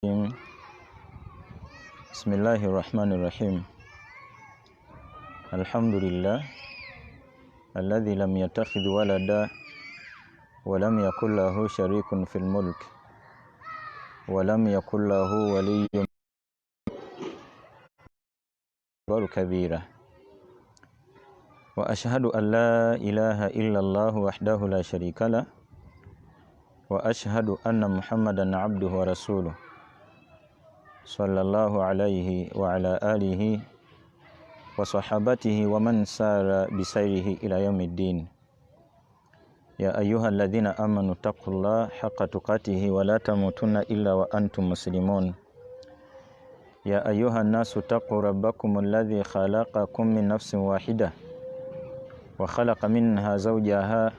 بسم الله الرحمن الرحيم الحمد لله الذي لم يتخذ ولدا ولم يكن له شريك في الملك ولم يكن له ولي كبيرا وأشهد أن لا إله إلا الله وحده لا شريك له وأشهد أن محمدا عبده ورسوله صلى الله عليه وعلى آله وصحابته ومن سار بسيره إلى يوم الدين يا أيها الذين آمنوا اتقوا الله حق تقاته ولا تموتن إلا وأنتم مسلمون يا أيها الناس اتقوا ربكم الذي خلقكم من نفس واحدة وخلق منها زوجها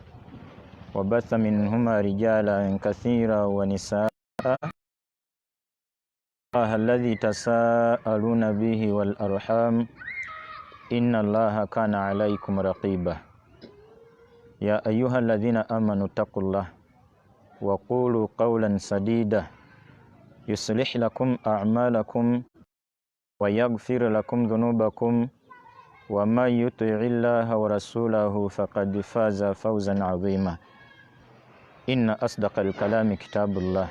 وبث منهما رجالا كثيرا ونساء الذي تساءلون به والأرحام إن الله كان عليكم رقيبا يا أيها الذين آمنوا اتقوا الله وقولوا قولا سديدا يصلح لكم أعمالكم ويغفر لكم ذنوبكم ومن يطع الله ورسوله فقد فاز فوزا عظيما إن أصدق الكلام كتاب الله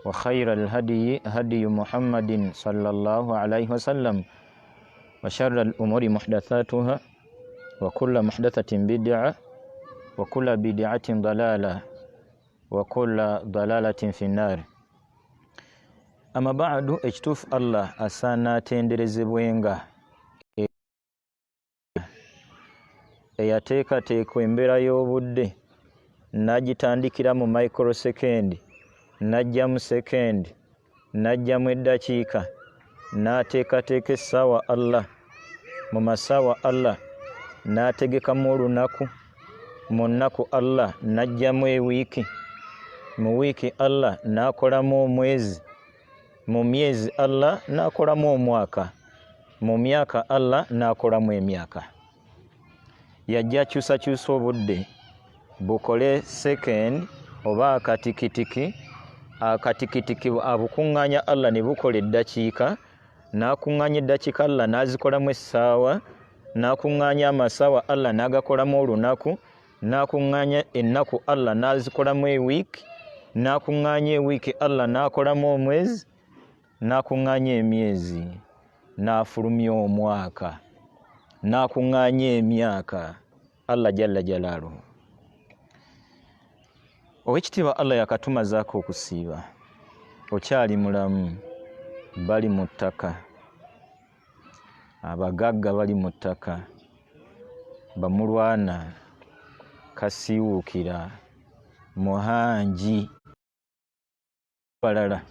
وخير الهدي هدي محمد صلى الله عليه وسلم وشر الأمور محدثاتها وكل محدثة بدعة وكل بدعة ضلالة وكل ضلالة في النار أما بعد اجتوف الله أسانا تندرزبwenga eyateekateeka embeera y'obudde n'agitandikira mu microsecond najja mu second najja mu eddakiika n'ateekateeka essaawa Allah mu masaawa Allah n'ategekamu olunaku mu nnaku Allah najjamu ewiiki mu wiiki Allah n'akolamu omwezi mu myezi Allah n'akolamu omwaka mu myaka Allah n'akolamu emyaka yajja akyusakyusa obudde bukole second oba akatikitiki abukuŋŋaanya Allah ne bukola eddakiika n'akuŋŋaanya eddakiika Allah n'azikolamu essaawa n'akuŋŋaanya amasaawa Allah n'agakolamu olunaku n'akuŋŋaanya ennaku Allah n'azikolamu ewiiki n'akuŋŋaanya ewiiki Allah n'akolamu omwezi n'akuŋŋaanya emyezi n'afulumya omwaka n'akuŋŋaanya emyaka Allah jalla jalaaluhu owekitiibwa Allah yakatumazaako okusiiba okyali mulamu bali mu ttaka abagagga bali mu ttaka bamulwana kasiiwuukira muhanji balala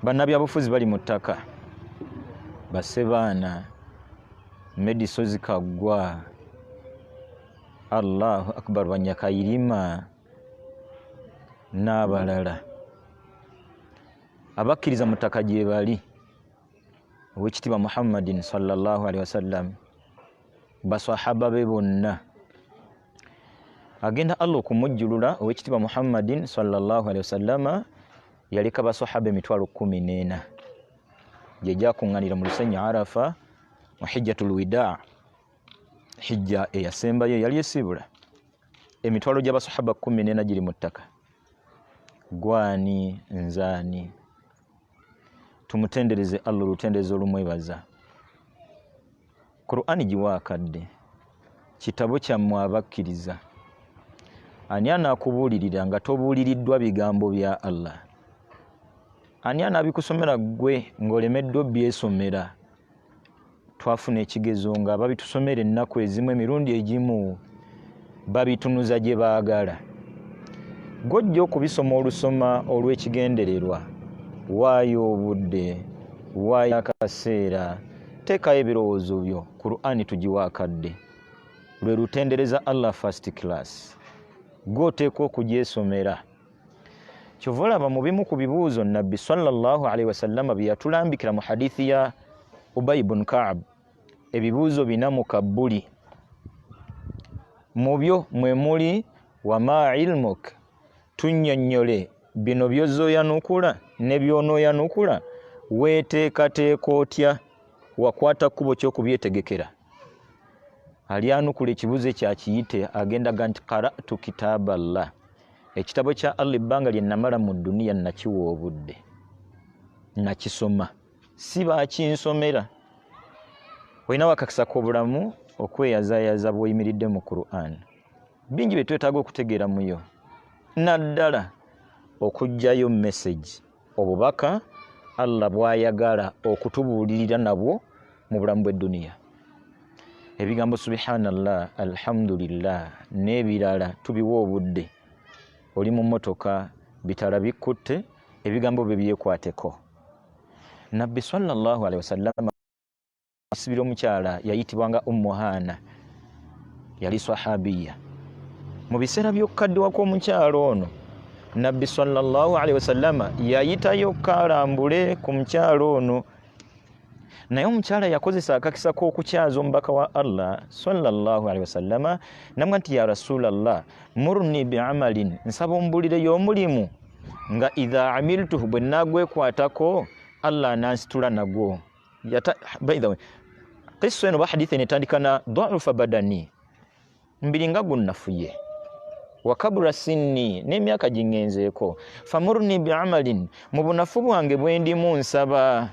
bannabyabufuzi bali mu ttaka basebaana mediso zikaggwa Allahu akbar banyakayirima n'abalala abakkiriza mu ttaka gye bali owekitiibwa Muhammadin sallallahu alaihi wasallam basahaba be bonna agenda Allah okumujjulula owekitiibwa Muhammadin sallallahu alaihi wasallam yaleka basahaba 14,000 gye gyakuŋŋanira mu lusenyi Arafa mu hijjatul widaa hijja eyasembayo yali esibula emitwalo gy'abasahaba 14 giri mu ttaka gwani nzaani tumutendereze Allah olutendezo olumwebaza Qur'ani giwaakadde kitabo kyammwe abakkiriza ani anaakubuulirira nga tobuuliriddwa bigambo bya Allah ani anaabikusomera ggwe ng'olemeddwa byesomera twafuna ekigezo nga babitusomera ennaku ezimu emirundi egimu babitunuza gye baagala gojja okubisoma olusoma olw'ekigendererwa waayo obudde waayo akaseera teekayo ebirowoozo byo Qur'ani tugiwaakadde lwe lutendereza Allah first class gw'oteeka okugyesomera kyova olaba mu bimu ku bibuuzo nabbi sallallahu alaihi wasallama bye yatulambikira mu hadithi ya Ubay ibn Ka'b ebibuuzo 4 mu kabbuli mu byo mwe muli wama ilmuk tunnyonnyole bino by'ozooyanukula ne by'onooyanukula weeteekateeka otya, wakwata kkubo ky'okubyetegekera. Ali anukula ekibuze kyakiyite agenda ga nti qara'tu kitaaba Allah, ekitabo kya Allah ebbanga lye namala mu duniya nakiwa obudde, nakisoma, si baakinsomera. Olina wakakisa k'obulamu okweyazaayaza bw'oyimiridde mu Qur'an. Bingi bye twetaaga okutegeera muyo, naddala okuggyayo message, obubaka Allah bw'ayagala okutubuulirira nabwo mu bulamu bw'edduniya. Ebigambo subhanallah, alhamdulillah n'ebirala tubiwa obudde. Oli mu mmotoka, bitala bikutte, ebigambo bye byekwateko. Nabbi sallallahu alaihi wasallam asibira omukyala yayitibwanga Muhsin, yali sahabiya. Mu biseera by'okukaddiwa kw'omukyala ono, Nabbi sallallahu alaihi wasallama yayitayo kalambule ku mukyala ono, naye omukyala yakozesa akakisa k'okukyaza omubaka wa Allah sallallahu alaihi wasallama, namwa nti ya Rasulallah murni bi'amalin, nsaba ombulireyo omulimu nga idha amiltuhu bwe nagwekwatako Allah nansitula nagwo. By the way, qissa eno bahadithi netandika na dha'ufa badani, mbiri nga gunnafuye, wakabura sinni n'emyaka gingenzeeko, famurni bi'amalin, mu bunafu bwange bwe ndimu nsaba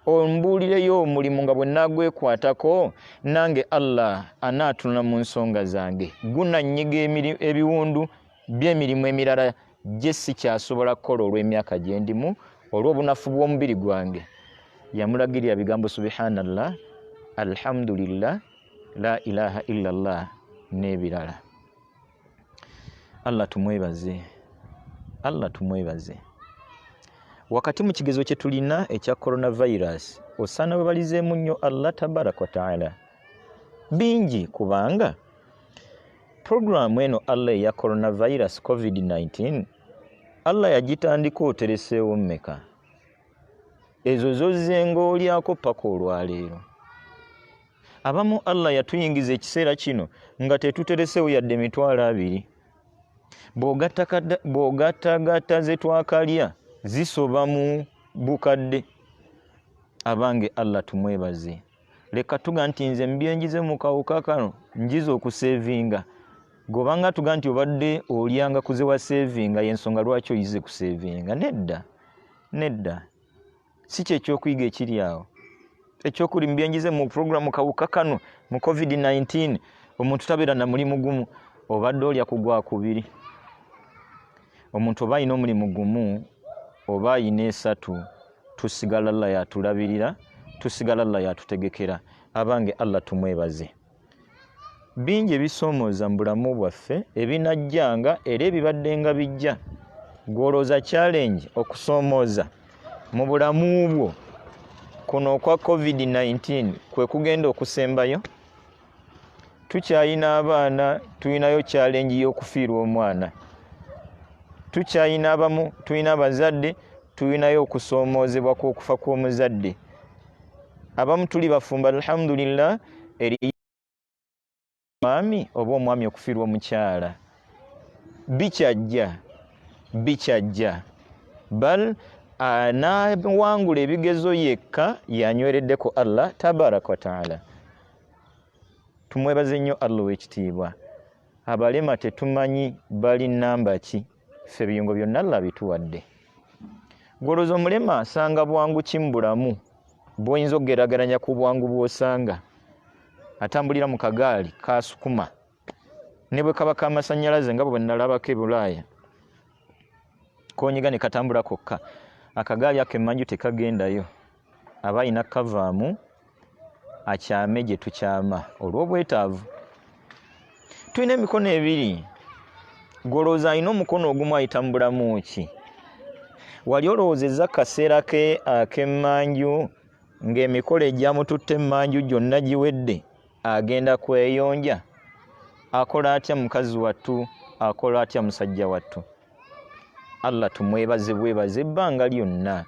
ombulireyo omulimu nga bwe nagwekwatako nange Allah anaatuna mu nsonga zange, gunannyiga ebiwundu by'emirimu emirala gye sikyasobola kukola olw'emyaka gye ndimu, olw'obunafu bw'omubiri gwange. Yamulagirira bigambo subhanallah, alhamdulillah, la ilaha illallah n'ebirala. Allah tumwebaze, Allah tumwebaze. Wakati mu kigezo kye tulina ekya coronavirus, osaana webalizeemu nnyo Allah tabaraka wa ta'ala. Bingi kubanga programu eno Allah eya coronavirus COVID-19 Allah yagitandika otereseewo mmeka? Ezo zozze ng'olyako paka olwaleero. Abamu Allah yatuyingiza ekiseera kino nga tetutereseewo yadde emitwalo 2. Bw'ogattagatta ze twakalya zisoba mu bukadde. Abange Allah tumwebaze. Leka tuga nti nze mbyenjize mu kawuka kano njiza okusevinga. Gobanga tuga nti obadde olyanga kuzewa sevinga y'ensonga lwaki oyize kusevinga. Nedda. Si kye ekyokuyiga ekiri awo. Ekyokuli mbyenjize mu programu kawuka kano mu COVID-19, omuntu tabeera na mulimu gumu, obadde olya kugwa kubiri. Omuntu oba ayina omulimu gumu oba ayina 3, tusigala Allah yatulabirira, tusigala Allah yatutegekera. Abange Allah tumwebaze. Bingi ebisoomooza mu bulamu bwaffe ebinajjanga era ebibadde nga bijja. Gwolooza challenge okusoomooza mu bulamu bwo kuno okwa COVID-19 kwe kugenda okusembayo. Tukyayina abaana, tuyinayo challenge y'okufiirwa omwana. Tukyayina abamu, tuyina abazadde, tuyinayo okusoomoozebwa kw'okufa kw'omuzadde. Abamu tuli bafumba alhamdulillah eri mwami oba omwami okufiirwa omukyala. Bikyajja. Bal anaawangula ebigezo yekka yanywereddeko Allah tabaraka wa ta'ala. Tumwebaze nnyo Allah w'ekitiibwa. Abalema tetumanyi bali namba ki, ffe ebiyungo byonna Allah bituwadde. Gwolooza omulema asanga bwangu ki mu bulamu bw'oyinza okugeraageranya ku bwangu bw'osanga atambulira mu kagaali kasukuma, ne bwe kaba k'amasannyalaze nga bwe nalabako e Bulaaya, konyiga ne katambula kokka. Akagaali ako emmanju tekagendayo, aba ayina kavaamu akyame gye tukyama olw'obwetaavu. Tulina emikono 2. Gwolooza alina omukono ogumu ayita mu bulamu ki? Wali olowoozezza kaseera ke ak'emmanju ng'emikolo egyamututte emmanju gyonna giwedde agenda kweyonja? Akola atya mukazi wattu? Akola atya musajja wattu? Allah tumwebaze bwebaze ebbanga lyonna.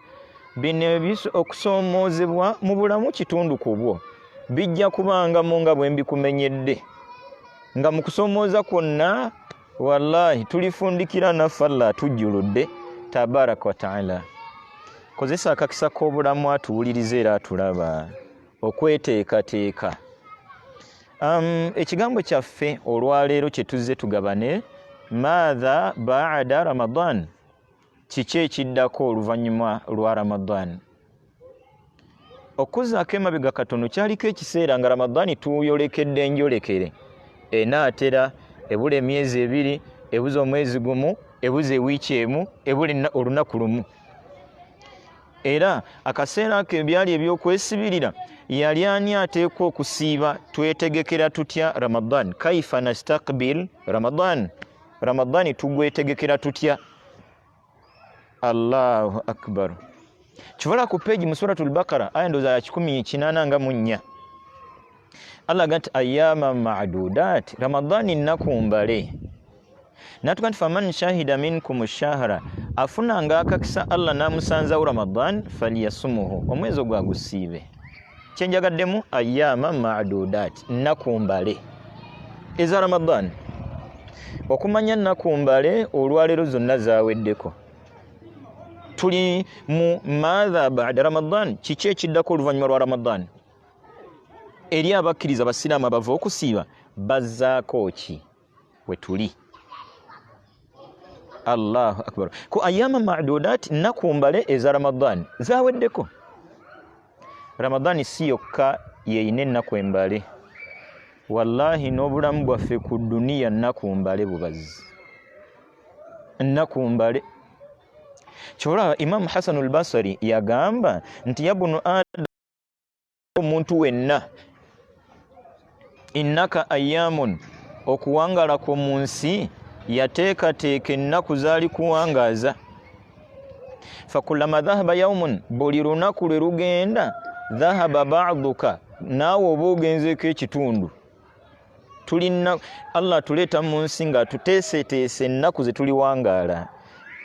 Bino okusoomoozebwa mu bulamu kitundu ku bwo bijja kubangamu nga bwe mbikumenyedde. Nga mu kusoomooza kwonna wallahi tulifundikira naffe Allah atujjuludde tabaraka wa taala kozesa akakisa k'obulamu atuwuliriza era atulaba okweteekateeka. Ekigambo kyaffe olwaleero kye tuzze tugabane, maatha baada Ramadhan, kiki ekiddako oluvannyuma lwa Ramadhan. Okuzzaako emabega katono kyaliko ekiseera nga Ramadhan tuyolekedde enjolekere enaatera ebula emyezi ebiri, ebuza omwezi gumu, ebuza ewiiki emu, ebula olunaku lumu. Era akaseera ako ebyali ebyokwesibirira yali ani ateekwa okusiiba twetegekera tutya Ramadhan? Kaifa nastakbil Ramadhan? Ramadhan tugwetegekera tutya? Allahu akbar. Kivala ku peegi mu suratul Baqara aya ndooza ya 184. Allah agati ayyama ma'dudat, Ramadhan nnaku mbale. Natuga nti faman shahida minkum ash-shahra, afunanga akakisa Allah namusanzawo Ramadhan falyasumuhu, omwezi ogwagusiibe. Kyenjagaddemu ayyama ma'dudat, nnaku mbale eza Ramadhan. Okumanya nnaku mbale olwaleero zonna zaaweddeko. Tuli mu maatha ba'da Ramadhan, kiki ekiddako oluvannyuma lwa Ramadhan? Eri abakkiriza basiraamu abava okusiiba bazzaako ki we tuli? Allahu akbar. Ku ayyama ma'dudat, nnaku mbale eza Ramadhan zaaweddeko. Ramadhan si yokka yeyina ennaku embale. Wallahi n'obulamu bwaffe ku duniya nnaku mbale bubazi. Nnaku mbale. Kyolaba Imam Hassan al-Basri yagamba nti yabunu Adam, omuntu wenna, innaka ayyamun, okuwangala ku mu nsi yateekateeka ennaku zaali kuwangaaza. Fakullama dhahaba yawmun, buli lunaku lwe lugenda, dhahaba ba'duka, naawe oba ogenzeeko ekitundu. Tulina Allah tuleeta mu nsi nga tuteeseteese ennaku ze tuliwangaala.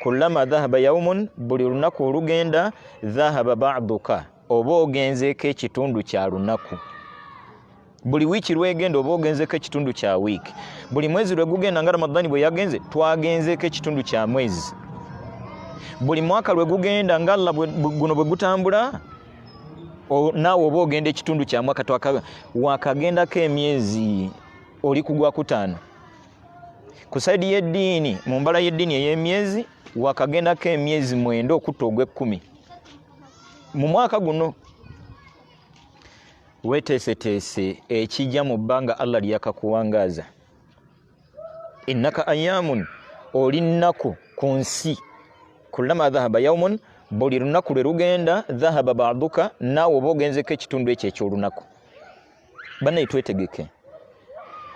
Kullama dhahaba yawmun, buli lunaku olugenda, dhahaba ba'duka, oba ogenzeeko ekitundu kya lunaku. Buli wiiki lwegenda oba ogenzeeko ekitundu kya wiiki. Buli mwezi lwe gugenda nga Ramadhani bwe yagenze, twagenzeeko ekitundu kya mwezi. Buli mwaka lwe gugenda nga Allah guno bwe gutambula, naawe oba ogenda ekitundu kya mwaka wakagendako emyezi oli kugwa ku 5. Ku saidi y'eddiini, mu mbala y'eddiini ey'emyezi, wakagendako emyezi 9 okutta ogw'e10 mu mwaka guno. Weteeseteese ekijja mu bbanga Allah lyakakuwangaaza. Innaka ayyamun, oli nnaku ku nsi. Kullama dhahaba yawmun, buli lunaku lwe lugenda, dhahaba ba'duka, naawe oba ogenzeko ekitundu ekyo eky'olunaku. Bannaye twetegeke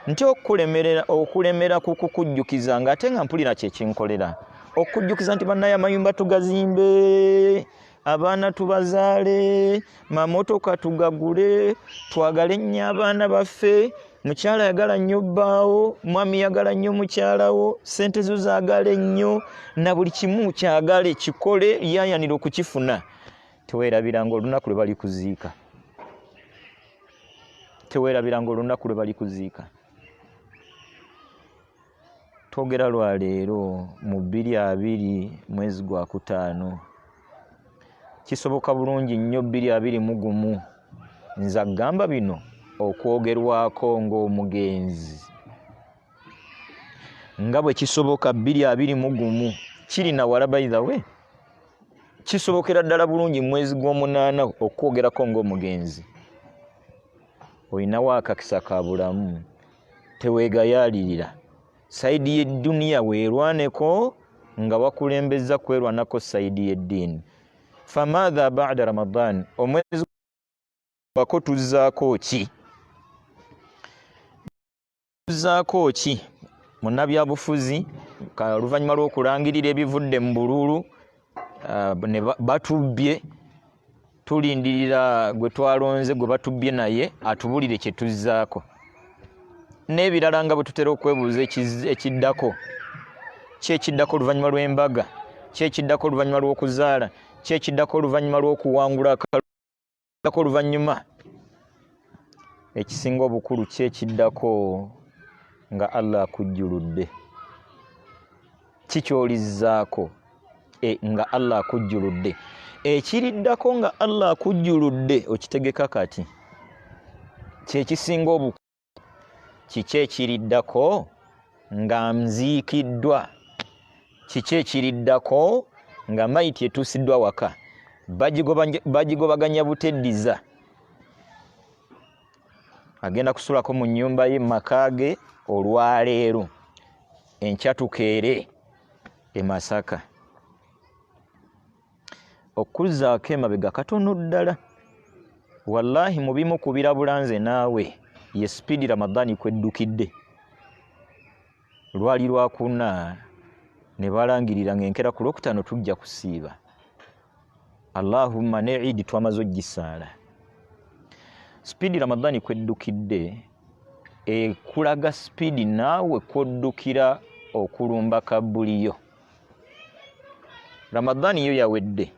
nti okulemera kukukujjukiza ng'ate nga mpulira kye kinkolera. Okujjukiza nti bannaye amayumba tugazimbe, abaana tubazaale, mamotoka tugagule, twagale nnyo abaana baffe, mukyala yagala nnyo bbaawo, mwami yagala nnyo mukyalawo, sente zo zaagale nnyo, na buli kimu kyagale kikole, yayanira okukifuna. Teweerabiranga olunaku lwe bali kuziika. Teweerabiranga olunaku lwe bali kuziika. Twogera lwaleero mu 20 mwezi gwa 5. Kisoboka bulungi nnyo 2021 nze agamba bino okwogerwako ng'omugenzi. Nga bwe kisoboka 2021 kiri na wala by the way. Kisobokera ddala bulungi mwezi gw'omunaana okwogerako ng'omugenzi. Oyinawo akakisa ka bulamu, teweegayaalirira. Saidi y'edduniya weerwaneko nga wakulembeza kwerwanako saidi y'eddiini. Famadha ba'da Ramadhan, omwezi wako tuzzaako ki? Tuzzaako ki? Munnabyabufuzi oluvannyuma lw'okulangirira ebivudde mu bululu ne batubbye, tulindirira gwe twalonze gwe batubbye naye atubulire kye tuzzaako. N'ebirala nga bwe tutera okwebuuza ekiddako. Ki ekiddako oluvannyuma lw'embaga? Ki ekiddako oluvannyuma lw'okuzaala? Ki ekiddako oluvannyuma lw'okuwangula akaluko oluvannyuma? Ekisinga obukulu ki ekiddako nga Allah akujjuludde? Ki ky'olizzaako? nga Allah akujjuludde. Ekiriddako nga Allah akujjuludde okitegeka kati. Kye kisinga obukulu. Kiki ekiriddako nga nziikiddwa? Kiki ekiriddako nga mayiti etuusiddwa waka? Bagigobaganya buteddiza. Agenda kusulako mu nnyumba ye makaage olwaleero. Enkya tukeere e Masaka. Okuzzaako emabega katono ddala. Wallahi mu bimu ku birabula nze naawe ye Speed Ramadhan kweddukidde. Lwali lwakuna ne balangirira ng'enkera ku Lwokutaano tujja kusiiba. Allahumma ne Eid twamaze ogisaala. Speed Ramadhan kweddukidde ekulaga Speed naawe kwoddukira okulumba kabuliyo. Ramadhan yo yawedde.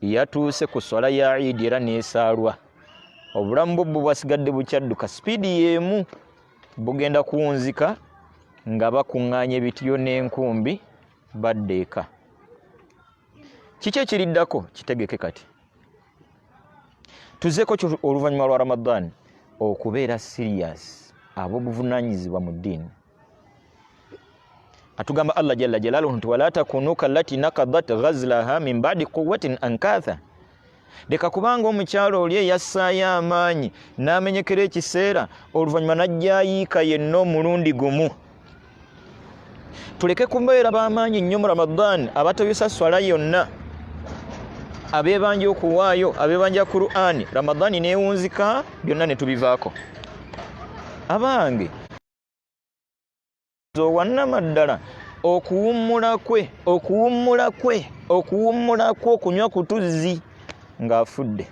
Yatuuse ku swala ya Eid era neesaalwa. Obulamu bwo bwasigadde bukyadduka. Speed yeemu bugenda kuwunzika nga bakuŋŋaanya ebitiyo n'enkumbi badde eka. Kiki ekiriddako kitegeke kati. Tuzzeeko oluvannyuma lwa Ramadhan okubeera serious ab'obuvunaanyizibwa mu ddiini. Atugamba Allah jalla jalaaluhu nti wala takunu kallati naqadat ghazlaha min ba'di quwwatin ankatha. Leka kubanga omukyalo oli eyassaayo amaanyi n'amenyekera ekiseera oluvannyuma n'ajja ayiika yenna omulundi gumu. Tuleke kubeera b'amaanyi nnyo mu Ramadhan abatayosa swala yonna, abeebanja okuwaayo, abeebanja Qur'an. Ramadhan neewunzika byonna ne tubivaako. Abange wannama ddala okuwummula kwe okunywa ku tuzzi ng'afudde.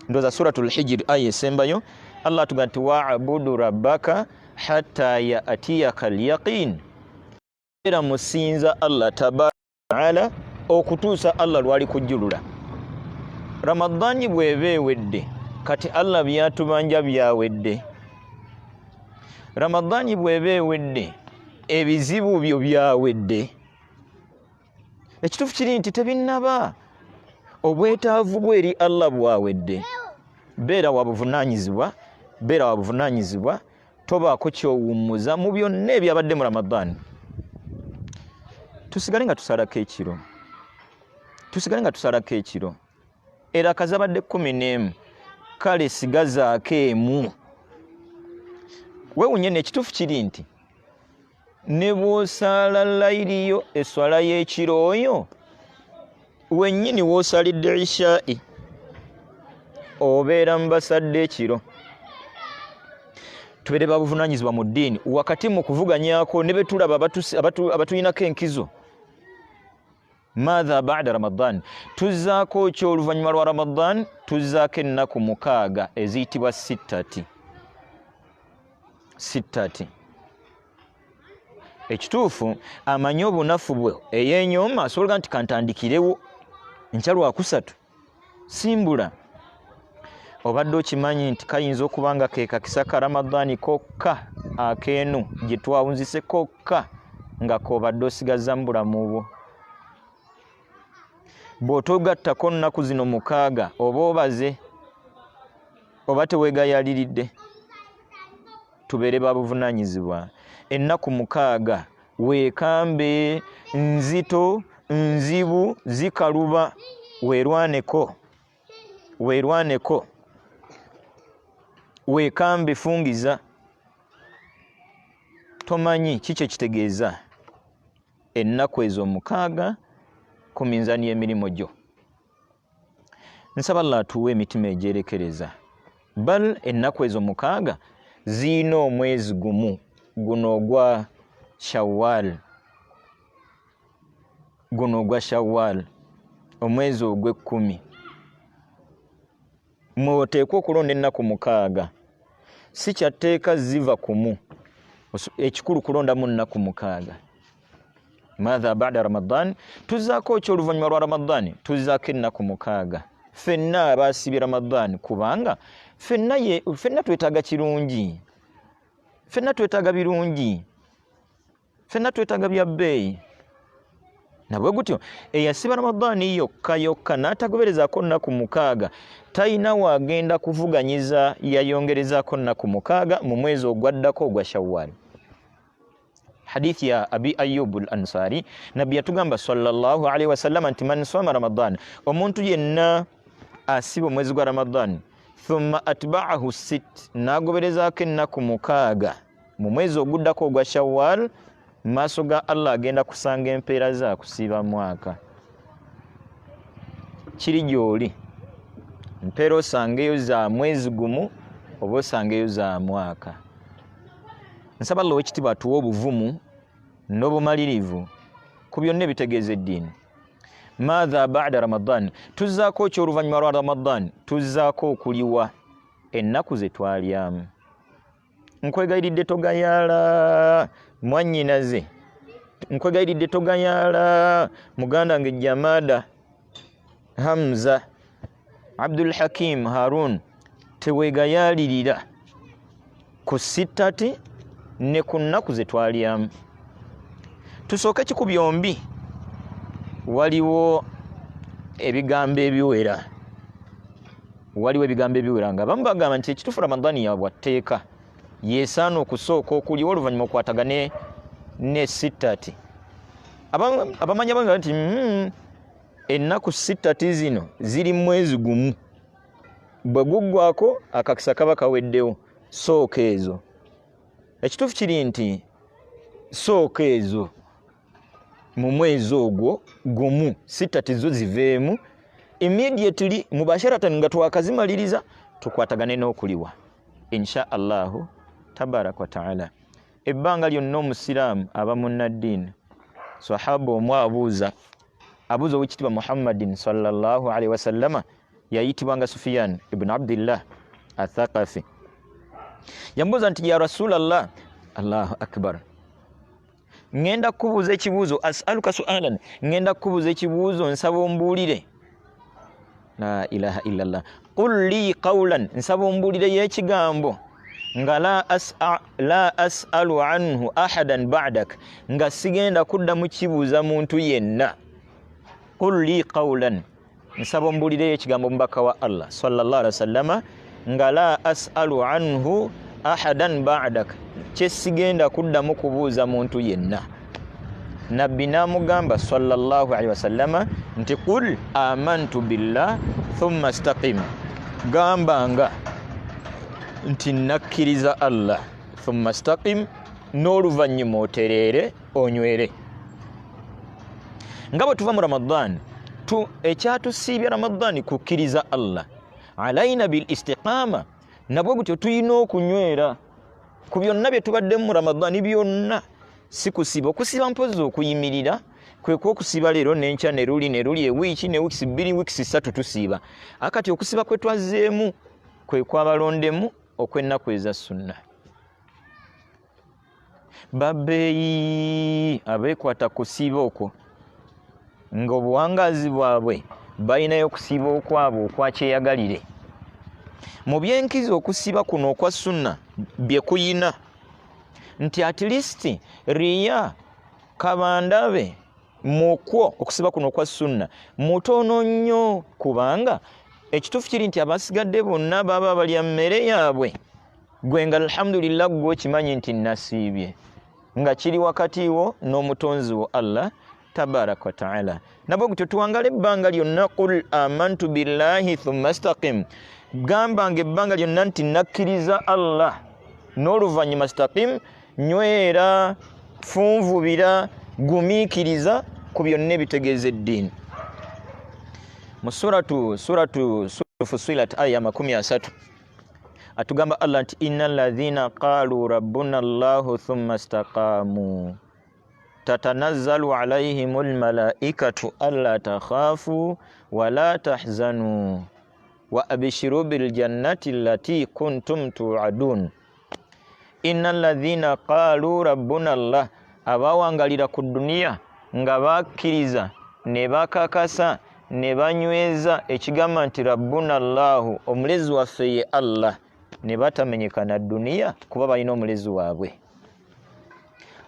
Ndooza Suratul Hijr aya esembayo Allah atugamba nti wa'budu rabbaka hatta ya'tiyaka al-yaqin. Era musinza Allah tabaaraka wa ta'ala okutuusa Allah lwali kujjulula. Ramadhan bw'eba ewedde kati Allah byatubanja byawedde. Ramadhan bw'eba ewedde ebizibu byo byawedde. Ekituufu kiri nti tebinnaba. Obwetaavu bw'eri Allah bwawedde. Beera wa buvunaanyizibwa, tobaako kyowummuza mu byonna ebyabadde mu Ramadhan. Tusigale nga tusalako ekiro. Era kazabadde 11 kale sigazaako emu. Weewunye n'ekituufu kiri nti ne bw'osaala layiriyo eswala y'ekiro oyo wennyini w'osalidde ishaa'i obeera mu basadde ekiro. Tubeere babuvunaanyizibwa mu ddiini wakati mu kuvuganyaako ne be tulaba abatuyinako enkizo. Maatha ba'da Ramadhan. Tuzzaako ki oluvannyuma lwa Ramadhan? Tuzzaako ennaku 6 eziyitibwa sittati. Ekituufu amanyi obunafu bwe eyeenyooma asobola nti kantandikirewo enkya lwakusatu simbula. Obadde okimanyi nti kayinza okuba nga ke kakisa ka Ramadhan kokka akeenu gye twawunzise kokka nga koobadde osigaza mu bulamu bwo. Bw'otogattako nnaku zino 6 oba obaze oba teweegayaliridde. Tubeere babuvunaanyizibwa. Ennaku 6 weekambe nzito nzibu zikaluba weerwaneko weekambe fungiza. Tomanyi kiki ekitegeeza ennaku ezo 6 ku minzaani y'emirimu gyo. Nsaba Allah atuwe emitima egyerekereza. Bal ennaku ezo 6 ziina omwezi gumu guno ogwa Shawwal, omwezi ogw'ekkumi. Mwoteekwa okulonda ennaku 6. Si kyatteeka ziva kumu. Ekikulu kulondamu nnaku 6. Maatha ba'da Ramadhan. Tuzzaako ki oluvannyuma lwa Ramadhan? Tuzzaako ennaku 6. Ffenna abaasibye Ramadhan kubanga ffenna twetaaga kirungi. Ffenna twetaaga birungi. Ffenna twetaaga bya bbeeyi. nabwe gutyo eyasiba Ramadhaani yokka n'atagoberezaako nnaku mukaaga talina waagenda kuvuganyiza yayongerezaako nnaku mukaaga mu mwezi ogwaddako ogwa Shawwal. Hadithi ya Abi Ayyub al-Ansari nabbi yatugamba sallallahu alaihi wasallam nti man sama Ramadhan, omuntu yenna asiba omwezi gwa Ramadhan thumma atba'ahu sit, n'agoberezaako ennaku mukaaga mu mwezi oguddako ogwa Shawwal, maaso ga Allah agenda kusanga empeera za kusiiba mwaka. Kiri gy'oli, empeera osangeyo za mwezi gumu oba osangeyo za mwaka. Nsaba Allah w'ekitiibwa atuwe obuvumu n'obumalirivu ku byonna ebitegeeza eddiini. Maadha ba'da Ramadhan, tuzzaako ki oluvannyuma lwa Ramadhan? Tuzzaako okuliwa ennaku ze twalyamu. Nkwegayiridde togayaala mwannyinaze, nkwegayiridde togayaala muganda nge Jamada Hamza Abdul Hakim Harun, teweegayaalirira ku sitati ne ku nnaku ze twalyamu. Tusooke kiku byombi, waliwo ebigambo ebiwera, nga abamu bagamba nti ekituufu Ramadhaani ya bwatteeka, yeesaana okusooka okuliwa oluvannyuma okwatagane ne sitati. Abamanyi abanga nti ennaku sitati zino ziri mwezi gumu, bwe guggwako akakisa kaba kaweddewo, sooka ezo. Ekituufu kiri nti sooka ezo mu mwezi ogwo gumu, sitati zo ziveemu, immediately mubasharatan nga twakazimaliriza tukwatagane n'okuliwa insha Allahu tabaraka wa ta'ala. Ebbanga lyonna omusiraamu aba munnaddiini, sahaba omu abuuza ow'ekitiibwa Muhammadin sallallahu alaihi wasallama, yayitibwanga Sufyan ibn Abdillah Athaqafi. Yambuuza nti ya Rasulallah, Allahu akbar, ngenda kukubuuza ekibuuzo, as'aluka su'alan, ngenda kukubuuza ekibuuzo nsaba ombuulire. La ilaha illallah. Qul li qawlan, nsaba ombuulireyo ekigambo nga la as'alu anhu ahadan ba'dak, nga sigenda kuddamu kibuuza muntu yenna. Qul li qawlan, nsaba ombuulireyo ekigambo omubaka wa Allah sallallahu alaihi wasallama, nga la as'alu anhu ahadan ba'dak, kyesigenda kuddamu kubuuza muntu yenna. Nabbi n'amugamba sallallahu alaihi wasallama nti qul amantu billah thumma istaqim, gambanga nti nakkiriza Allah, thumma istaqim, n'oluvannyuma otereere onywere. Nga bwe tuva mu Ramadhan, ekyatusiibya Ramadhan kukkiriza Allah, alaina bil istiqama, nabwe gutyo tuyina okunywera ku byonna bye tubaddemu mu Ramadhaani byonna. Si kusiba, okusiba mpozi okuyimirira, kwe kw'okusiba leero n'enkya ne luli ewiiki ne wiikisi bbiri wiikisi ssatu tusiiba. Akati okusiba kwe twazzeemu kwe kwabalondemu okw'ennaku eza sunna. Babbeeyi abeekwata kusiiba okwo nga obuwangaazi bwabwe balinayo okusiiba okwabwe okwakyeyagalire. Mu byenkizo okusiiba kuno okwa sunna bye kuyina nti at least riya kabandabe mukwo okusiba kuno okwa sunna mutono nnyo, kubanga ekituufu kiri nti abasigadde bonna baba balya mmere yaabwe, gwe nga alhamdulillah gwe kimanyi nti nasiibye, nga kiri wakati wo n'omutonzi wo Allah tabaraka wa ta'ala. Nabwe gutyo tuwangala ebbanga lyonna, qul amantu billahi thumma istaqim, gambanga ebbanga lyonna nti nakkiriza Allah, n'oluvannyuma istaqim, nywera, funvubira, gumiikiriza ku byonna ebitegeeza eddiini. Mu suratu Fussilat aya 30 atugamba Allah nti innal ladhina qalu rabbuna Allahu thumma istaqamu tatanazzalu alayhimul malaikatu alla takhafu wa la tahzanu wa abshiru bil jannati allati kuntum tu'adun. Innal ladhina qalu rabbuna Allah, abawangalira ku dunia nga bakkiriza ne bakakasa ne banyweza ekigamba nti rabbuna Allahu, omulezi waffe ye Allah, ne batamenyeka na dunia kuba balina omulezi waabwe.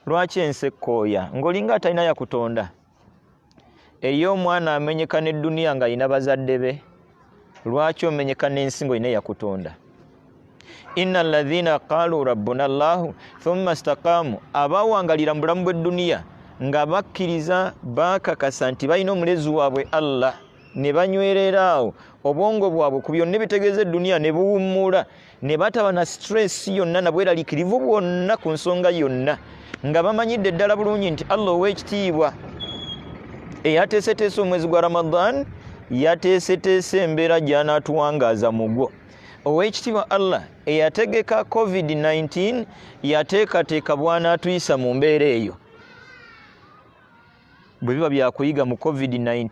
Lwaki ensekooya ng'olinga atalina yakutonda? ey'omwana amenyeka n'eddunia nga alina bazadde be, lwaki omenyeka n'ensingo ine yakutonda? inna alladhina qalu rabbuna allahu thumma istaqamu, abawangalira mu bulamu bw'eddunia nga bakkiriza bakakasa nti balina omulezi waabwe Allah, ne banywerera awo obwongo bwabwe ku byonna bitegeeza eddunia ne buwummula, ne bataba na stress yonna na bweraliikirivu bwonna ku nsonga yonna, nga bamanyidde ddala bulungi nti Allah ow'ekitiibwa eyateeseteese omwezi gwa Ramadhan yateeseteese embeera gy'anaatuwangaaza mu gwo. Ow'ekitiibwa Allah eyategeka COVID-19 yateekateeka bw'anaatuyisa mu mbeera eyo. Bwe biba byakuyiga mu COVID-19,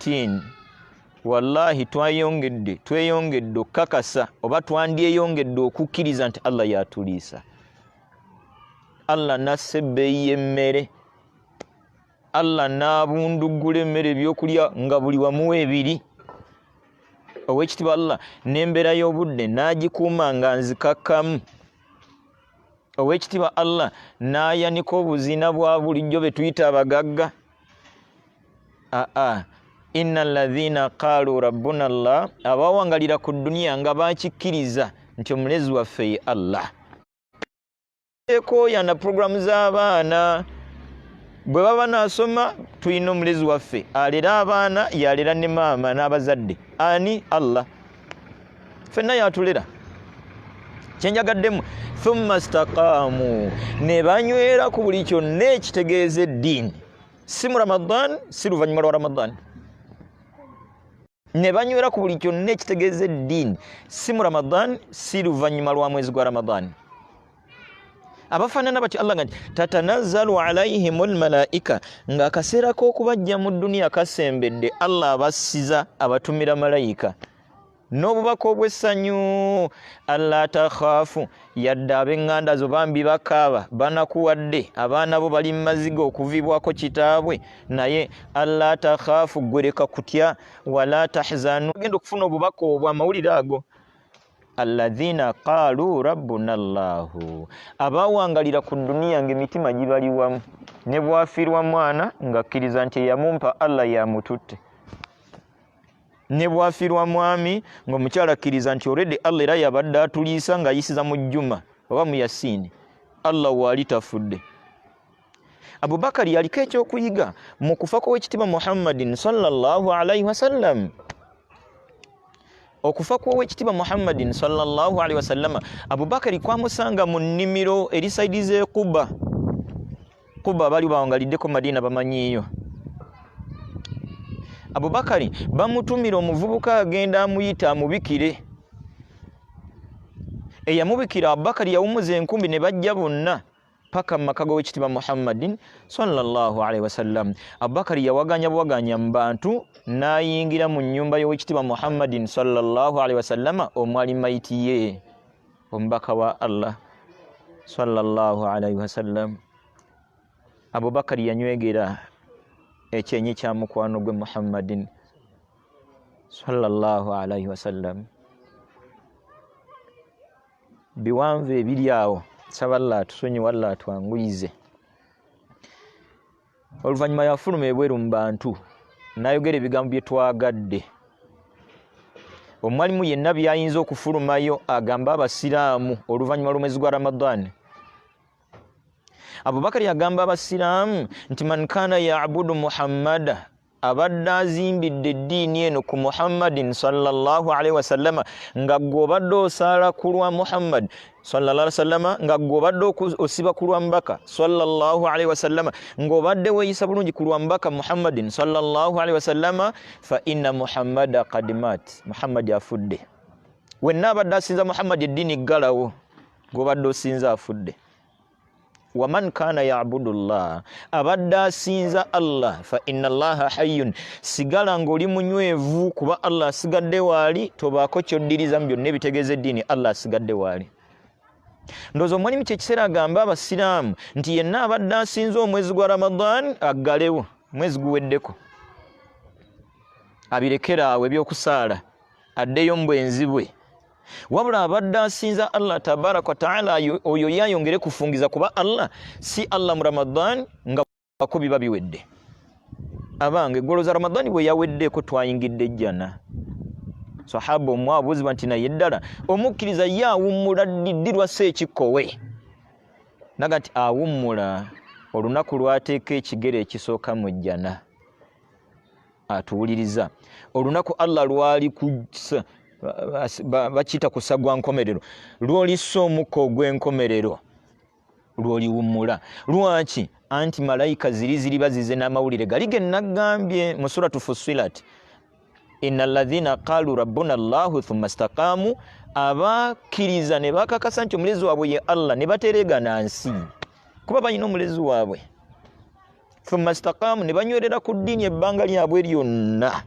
wallahi tweyongedde okukakasa oba twandyeyongedde okukkiriza nti Allah yatuliisa. Allah nasse ebbeeyi y'emmere, Allah n'abundugula emmere ebyokulya nga buli wamu ebiri. Ow'ekitiibwa Allah n'embeera y'obudde n'agikuuma nga nzikakkamu. Ow'ekitiibwa Allah n'ayanika obuzina bwa bulijjo be tuyita abagagga. Inna alladhina qalu rabbuna Allah, abawangalira ku dunia nga bakikkiriza nti omulezi waffe ye Allah. Ekoya na programu z'abaana bwe baba nasoma, tulina omulezi waffe alera abaana, yalera ne maama n'abazadde. Ani? Allah. Ffenna yatulera. Kyenjagaddemu, thumma istaqamu, ne banywera ku buli kyonna ekitegeeza eddiini, si mu Ramadhan, si luvannyuma lwa Ramadhan. Ne banywera ku buli kyonna ekitegeeza eddiini, si mu Ramadhan, si luvannyuma lwa mwezi gwa Ramadhan. Abafaanana bati Allah nga tatanazzalu alaihimul malaika, nga akaseera k'okubajja mu dunia kasembedde, Allah abassiza abatumira malayika n'obubaka obw'essanyu. alla takhaafu, yadde ab'eŋŋanda zo bambi bakaaba banakuwadde, abaana bo bali mu maziga okuvibwako kitaabwe, naye alla takhaafu, gwereka kutya, wala tahzanu, genda okufuna obubaka obwo, amawulire ago. alladhina qalu rabbuna allahu, abawangalira ku dunia ng'emitima gibali wamu, ne bwafiirwa mwana ng'akkiriza nti eyamumpa Allah yamututte, ne bwafiirwa mwami ng'omukyala akkiriza nti already Allah era yabadde atuliisa ng'ayisiza mu jjuma oba mu yasiini, Allah waali tafudde. Abubakari yaliko ekyokuyiga mu kufa kw'owekitiibwa Muhammadin sallallahu alaihi wasallam. Okufa kw'owekitiibwa Muhammadin sallallahu alaihi wasallam, Abubakari kwamusanga mu nnimiro erisaidiza Quba. Quba bali bawangaliddeko Madina bamanyiyo. Abubakari bamutumira omuvubuka agenda amuyita amubikire. Eyamubikira Abubakari yawumuza enkumbi ne bajja bonna paka mu maka g'owekitiibwa Muhammadin sallallahu alaihi wasallam. Abubakari yawaganya buwaganya mu bantu, n'ayingira mu nnyumba y'owekitiibwa Muhammadin sallallahu alaihi wasallama, omwali mayiti ye, omubaka wa Allah sallallahu alaihi wasallam. Abubakari yanywegera ekyenyi kya mukwano gwe Muhammadin sallallahu alaihi wasallam. Biwanvu ebiri awo, saba Allah atusonyiwe, Allah atwanguyize. Oluvannyuma yafuluma ebweru mu bantu n'ayogera ebigambo bye twagadde. Omwalimu yenna byayinza okufulumayo agamba abasiraamu oluvannyuma lw'omwezi gwa Ramadhan. Abubakari agamba abasiraamu nti man kana ya'budu Muhammada, abadde azimbidde eddiini eno ku Muhammadin sallallahu alaihi wasallama, nga gwe obadde osaala ku lwa Muhammad sallallahu alaihi wasallama, nga gwe obadde osiba ku lwa mbaka sallallahu alaihi wasallama, ng'obadde weeyisa bulungi ku lwa mbaka Muhammadin sallallahu alaihi wasallama, fa inna Muhammada qad mat, Muhammad afudde. Wenna abadde asinza Muhammad eddiini ggalawo, gwe obadde osinza afudde. Waman kana ya'budu Allah, abadde asinza Allah, fa inna Allaha hayyun, sigala ng'oli munywevu kuba Allah asigadde waali, tobaako ky'oddiriza mu byonna ebitegeeza eddiini, Allah asigadde waali. Ndowooza omwalimu kyekiseera agamba abasiraamu nti yenna abadde asinza omwezi gwa Ramadhan aggalewo, mwezi guweddeko, abirekera awo eby'okusaala, addeyo mu bwenzi bwe. Wabula abadde asinza Allah tabaraka wa taala, oyo yayongere kufungiza kuba Allah si Allah mu Ramadhan nga ko biba biwedde. abange goloza Ramadhani bwe yaweddeko twayingidde jjana. Sahaba omwabuuzibwa nti naye ddala omukkiriza ye awummula ddirwa seekikowe. Naga nti awummula olunaku lwateeka ekigere ekisooka mu jjana. Atuwuliriza olunaku Allah lwali bakiyita kusagwa nkomerero, lwolissa omukka ogw'enkomerero lwoliwummula. Lwaki? Anti malayika ziri bazize n'amawulire gali ge nagambye mu suratu Fussilat, inna alladhina qalu rabbuna Allahu thumma istaqamu, abakkiriza ne bakakasa nti omulezi waabwe ye Allah ne bateregana nsi kuba balina omulezi waabwe, thumma istaqamu ne banywerera ku ddiini ebbanga lyabwe lyonna,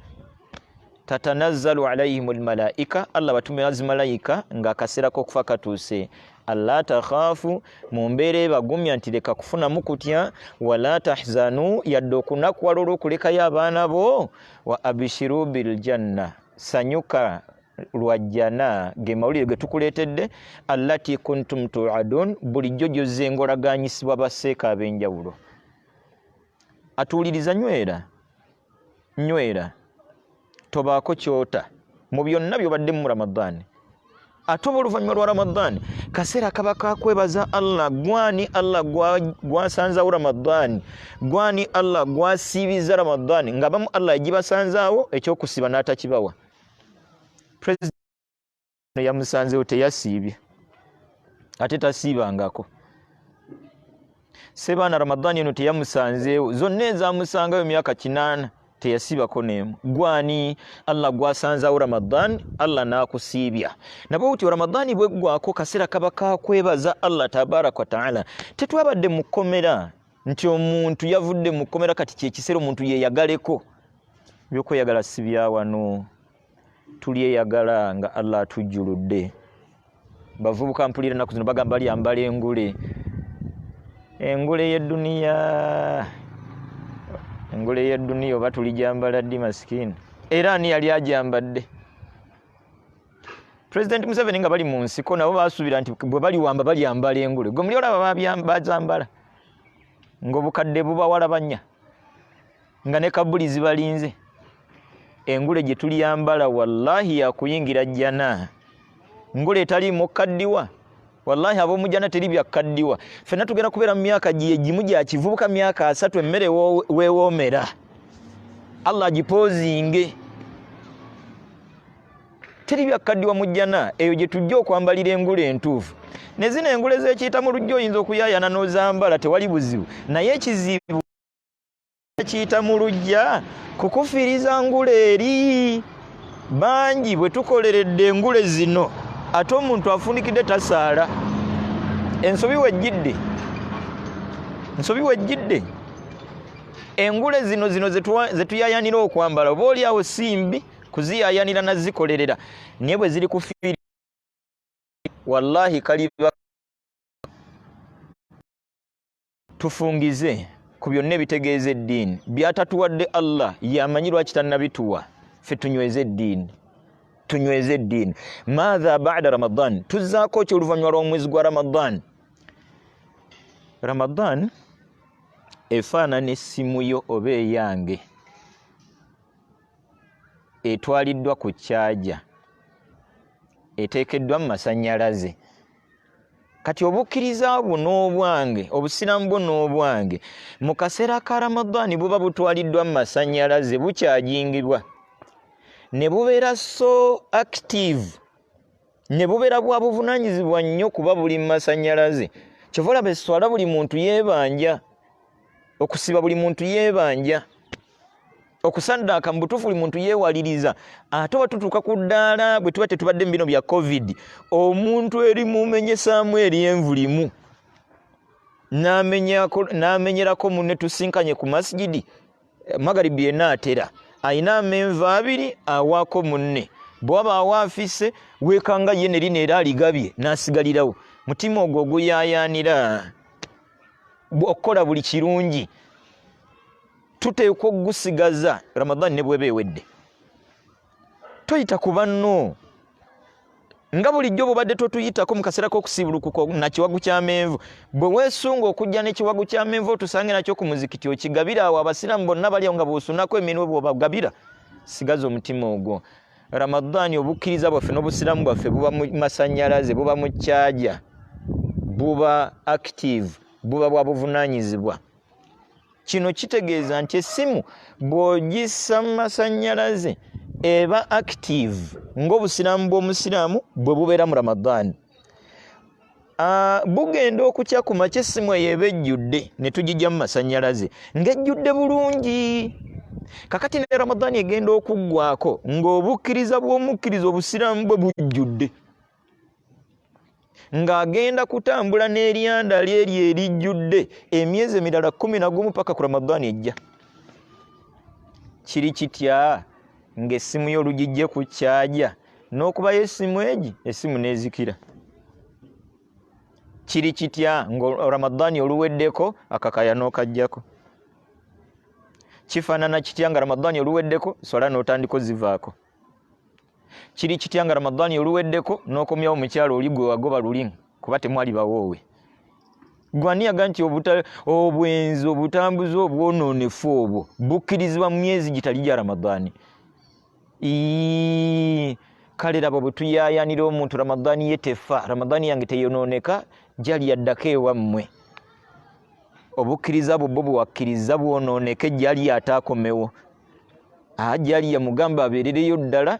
tatanazzalu alayhimul malaika, Allah batume malayika ng'akaseera k'okufa katuuse, alla takhafu mu mbeera ebagumya nti leka kufunamu kutya, wala tahzanu yadde okunakuwala olw'okulekayo abaana bo, wa abishiru bil janna, sanyuka lwa jjana ge mawulire ge tukuleetedde, allati kuntum tuadun, bulijjo gy'ozengolaganyisibwa basseeka ab'enjawulo. Atuwuliriza nywera tobaako kyota mu byonna by'obadde mu Ramadhani. Ate oluvannyuma lwa Ramadhani kaseera kaba kakwebaza Allah. Gwani Allah gwasanzawo Ramadhani? Gwani Allah gwasiibiza Ramadhani? Ng'abamu Allah yagibasanzaawo ekyokusiba n'atakibawa. President yamusanzeewo teyasiibye, ate tasiibangako. Sebaana Ramadhani eno teyamusanzeewo, zonna ezaamusangayo emyaka 8 teyasibako n'emu. Gwani Allah gwasanzawo Ramadhani, Allah n'akusiibya. Nabwe buti Ramadhani bwe gwako kaseera kaba kakwebaza Allah tabaraka wa taala. Tetwabadde mu kkomera nti omuntu yavudde mu kkomera kati kyekiseera omuntu yeeyagaleko. Byokweyagala si bya wano, tulyeyagala nga Allah atujjuludde. Bavubuka mpulira ennaku zino bagamba balyambala engule y'edduniya. Engule y'edduniya oba tulijambala ddi masikini? Era ani yali ajambadde? President Museveni nga bali mu nsiko nabo baasuubira nti bwe baliwamba balyambala engule. Gwe muli olaba bazambala ng'obukadde bubawala bannya nga ne kabuli zibalinze. Engule gye tuliyambala wallahi yakuyingira jjana. Ngule etaliimu kaddiwa, wallahi ab'omujjana teri byakkaddiwa. Ffenna tugenda kubeera mu myaka gimu gya kivubuka, myaka 3 emmere weewoomera. Allah agipoozinge. Teri byakkaddiwa mu jjana, eyo gye tujja okwambalira engule entuufu. Ne zino engule z'ekiyita mu lujja oyinza okuyaayana n'ozambala, tewali buzibu. Naye ekizibu ekiyita mu lujja kukufiiriza ngule eri. Bangi bwe tukoleredde engule zino ate omuntu afunikidde tasaala. Ensobi wejjidde. Engule zino zetuyaayanira okwambala oba oliawo simbi kuziyaayanira nazikolerera, naye bwe ziri kufiiri wallahi kaliba. Tufungize ku byonna ebitegeeza eddiini byatatuwadde Allah, yamanyi lwaki tannabituwa. Ffe tunyweze eddiini. Maadha ba'da Ramadhan, Tuzzaako ki oluvannyuma lw'omwezi gwa Ramadhan? Ramadhan efaanana essimu yo oba eyange etwaliddwa ku kyaja, eteekeddwa mu masannyalaze. Kati obukkiriza bwo n'obwange, obusiraamu bwo n'obwange, mu kaseera ka Ramadhani buba butwaliddwa mu masannyalaze, bukyajingibwa, ne bubeera so active, ne bubeera bwa buvunaanyizibwa nnyo kuba buli mu masannyalaze. Kyova olaba esswala buli muntu yeebanja, okusiba buli muntu yeebanja, okusaddaaka mu butuufu buli muntu yeewaliriza. Ate oba tutuuka ku ddaala bwe tuba tetubadde mu bino bya COVID, omuntu eri mumenyesaamu eri envu limu n'amenyerako munne tusinkanye ku masjidi, magaribi enaatera ayina amenvu 2 awaako munne. Bw'aba awaafise weekanga ye ne lino era aligabye n'asigalirawo. Mutima ogwo oguyaayaanira okukola buli kirungi tuteekwa okugusigaza Ramadhani ne bweba ewedde. Toyita ku banno nga bulijjo bubadde totuyitako mu kaseera k'okusibulukuko na kiwagu ky'amenvu bwe weesunga okujja n'ekiwagu ky'amenvu tusange nakyo ku muzikiti okigabira awo abasiraamu bonna bali awo nga bw'osunako eminwe bw'obagabira sigaza omutima ogwo. Ramadhan obukkiriza bwaffe n'obusiraamu bwaffe buba mu masannyalaze, buba mu kyaja, buba active, buba bwa buvunaanyizibwa. Kino kitegeeza nti essimu bw'ogissa mu masannyalaze eba active ng'obusiraamu bw'omusiraamu bwe bubeera mu Ramadhan. Bugenda okukya ku makya essimu eyo eba ejjudde ne tugijja mu masannyalaze ng'ejjudde bulungi. Kakati ne Ramadhan egenda okuggwako ng'obukkiriza bw'omukkiriza obusiraamu bwe bujjudde, ng'agenda kutambula n'eryanda lyeri erijjudde emyezi emirala 11 paka ku Ramadhan ejja. Kiri kitya ng'essimu yo olugijje ku kyaja n'okubayo essimu egi essimu n'ezikira? Kiri kitya nga Ramadhan oluweddeko akakaya n'okajjako? Kifaanana kitya nga Ramadhan oluweddeko swala n'otandika zivaako? Kiri kitya nga Ramadhan oluweddeko n'okomyawo mukyalo oli gwe wagoba luli kuba temwali bawoowe? Gwani yaga nti obwenzi obutambuzi obwonoonefu obwo bukkirizibwa mu myezi gitali gya Ramadhan. Kale laba bwe tuyaayanira omuntu Ramadhan ye tefa, Ramadhan yange teyonooneka, gyali yaddako ewammwe. Obukkiriza bwo bwakkiriza bwonooneke gyali ataakomewo. Gyali yamugamba abeerereyo ddala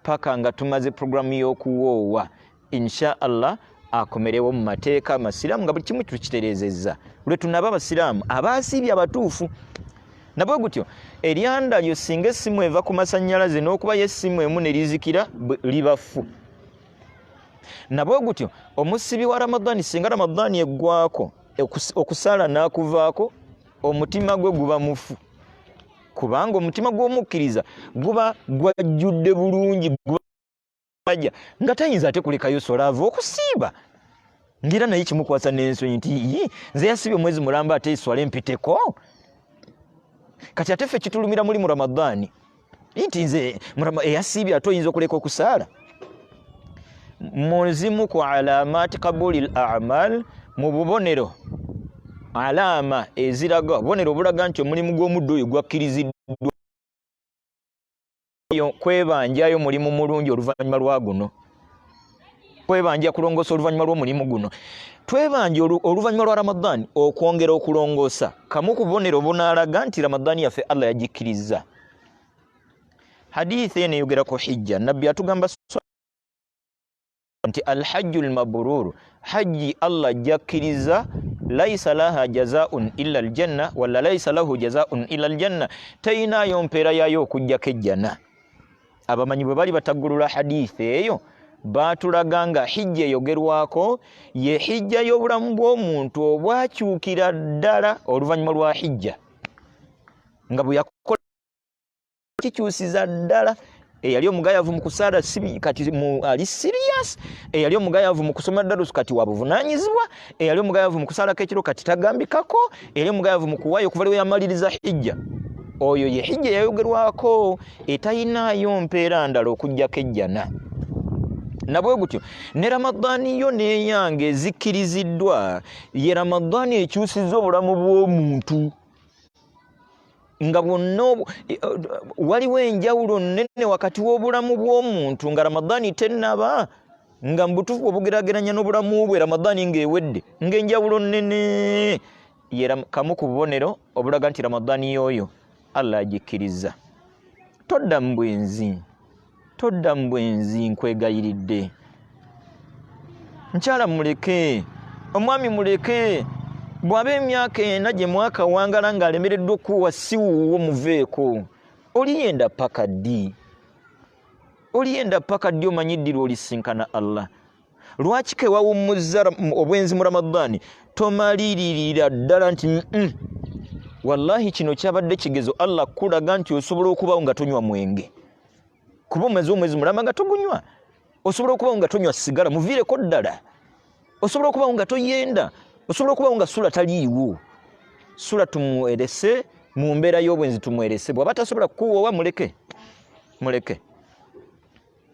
paka nga tumaze programu y'okuwoowa. Insha Allah akomerewo mu mateeka amasiraamu nga buli kimu tukitereezezza. Lwe tunaba abasiraamu abaasiibye abatuufu. Nabwe gutyo eryanda lyo singa essimu eva ku masannyalaze n'okubayo essimu emu ne lizikira libafu. Nabwe gutyo omusibi wa Ramadhan singa Ramadhan eggwako okusala n'akuvaako omutima gwe guba mufu, kubanga omutima gw'omukkiriza guba gwajjudde bulungi gwajja nga tayinza ate kulekayo solaavu okusiiba ngira naye kimukwasa n'ensonyi nti nze yasibye omwezi mulamba ate iswala empiteko. Kati ate ffe kitulumira muli mu Ramadhan nti nze eyasiibye ate oyinza okuleka okusaala. Muzimu ku alaamaati qabulil a'mal, mu bubonero alaama eziraga bubonero obulaga nti omulimu gw'omuddu oyo gwakkiriziddwa kwebanjayo mulimu mulungi oluvannyuma lwa guno, kwebanja kulongoosa oluvannyuma lw'omulimu guno. Twebanja oluvannyuma lwa Ramadhan okwongera okulongoosa kamu ku bubonero bunaalaga nti Ramadhan yaffe Allah yagikkiriza. Hadithi eno eyogera ku hijja. Nabbi atugamba nti alhajjul mabrur, hajji Allah jakkiriza, laisa laha jazaa'un illa aljanna wala laisa lahu jazaa'un illa aljanna, tayinayo mpeera yayo okujjako ejjana. Abamanyi bwe bali bataggulula hadithi eyo baatulaga nga hijja eyogerwako ye hijja y'obulamu bw'omuntu obwakyukira ddala oluvannyuma lwa hijja, nga bwe yakola kikyusiza ddala. Eyali omugayavu mu kusaala kati ali serious, eyali omugayavu mu kusoma darusu kati wa buvunaanyizibwa, eyali omugayavu mu kusaalako ekiro kati tagambikako, eyali omugayavu mu kuwaayo okuva lwe yamaliriza hijja. Oyo ye hijja yayogerwako etayinaayo mpeera ndala okujjako ejjana. Nabwe gutyo ne Ramadhan yo neeyange ezikkiriziddwa, ye Ramadhan ekyusizza obulamu bw'omuntu nga bwonna waliwo enjawulo nnene wakati w'obulamu bw'omuntu nga Ramadhan tennaba, nga mbutuufu obugeraageranya n'obulamu bwe Ramadhan ng'ewedde, ng'enjawulo nnene. Kamu ku bubonero obulaga nti Ramadhan y'oyo Allah agikkiriza. Todda mu bwenzi, todda mu bwenzi, nkwegayiridde. Nkyala muleke, omwami muleke, bw'aba emyaka ena gye mwakawangala ng'alemereddwa okuwa si wuuwo muveeko. Oliyenda paka ddi? Oliyenda paka ddi omanyiddira olisinkana Allah? Lwaki kewawummuzza obwenzi mu Ramadhan tomaliririra ddala nti wallahi kino kyabadde kigezo Allah kulaga nti osobola okubawo nga tonywa mwenge, kuba omwezi mulamba nga togunywa. Osobola okubawo nga tonywa sigala, muviireko ddala. Osobola okubawo nga toyenda, osobola okubawo nga sula taliiwo. Sula tumuwerese mu mbeera y'obwenzi, tumuwerese. Bw'aba tasobola kukuwoowa muleke, muleke.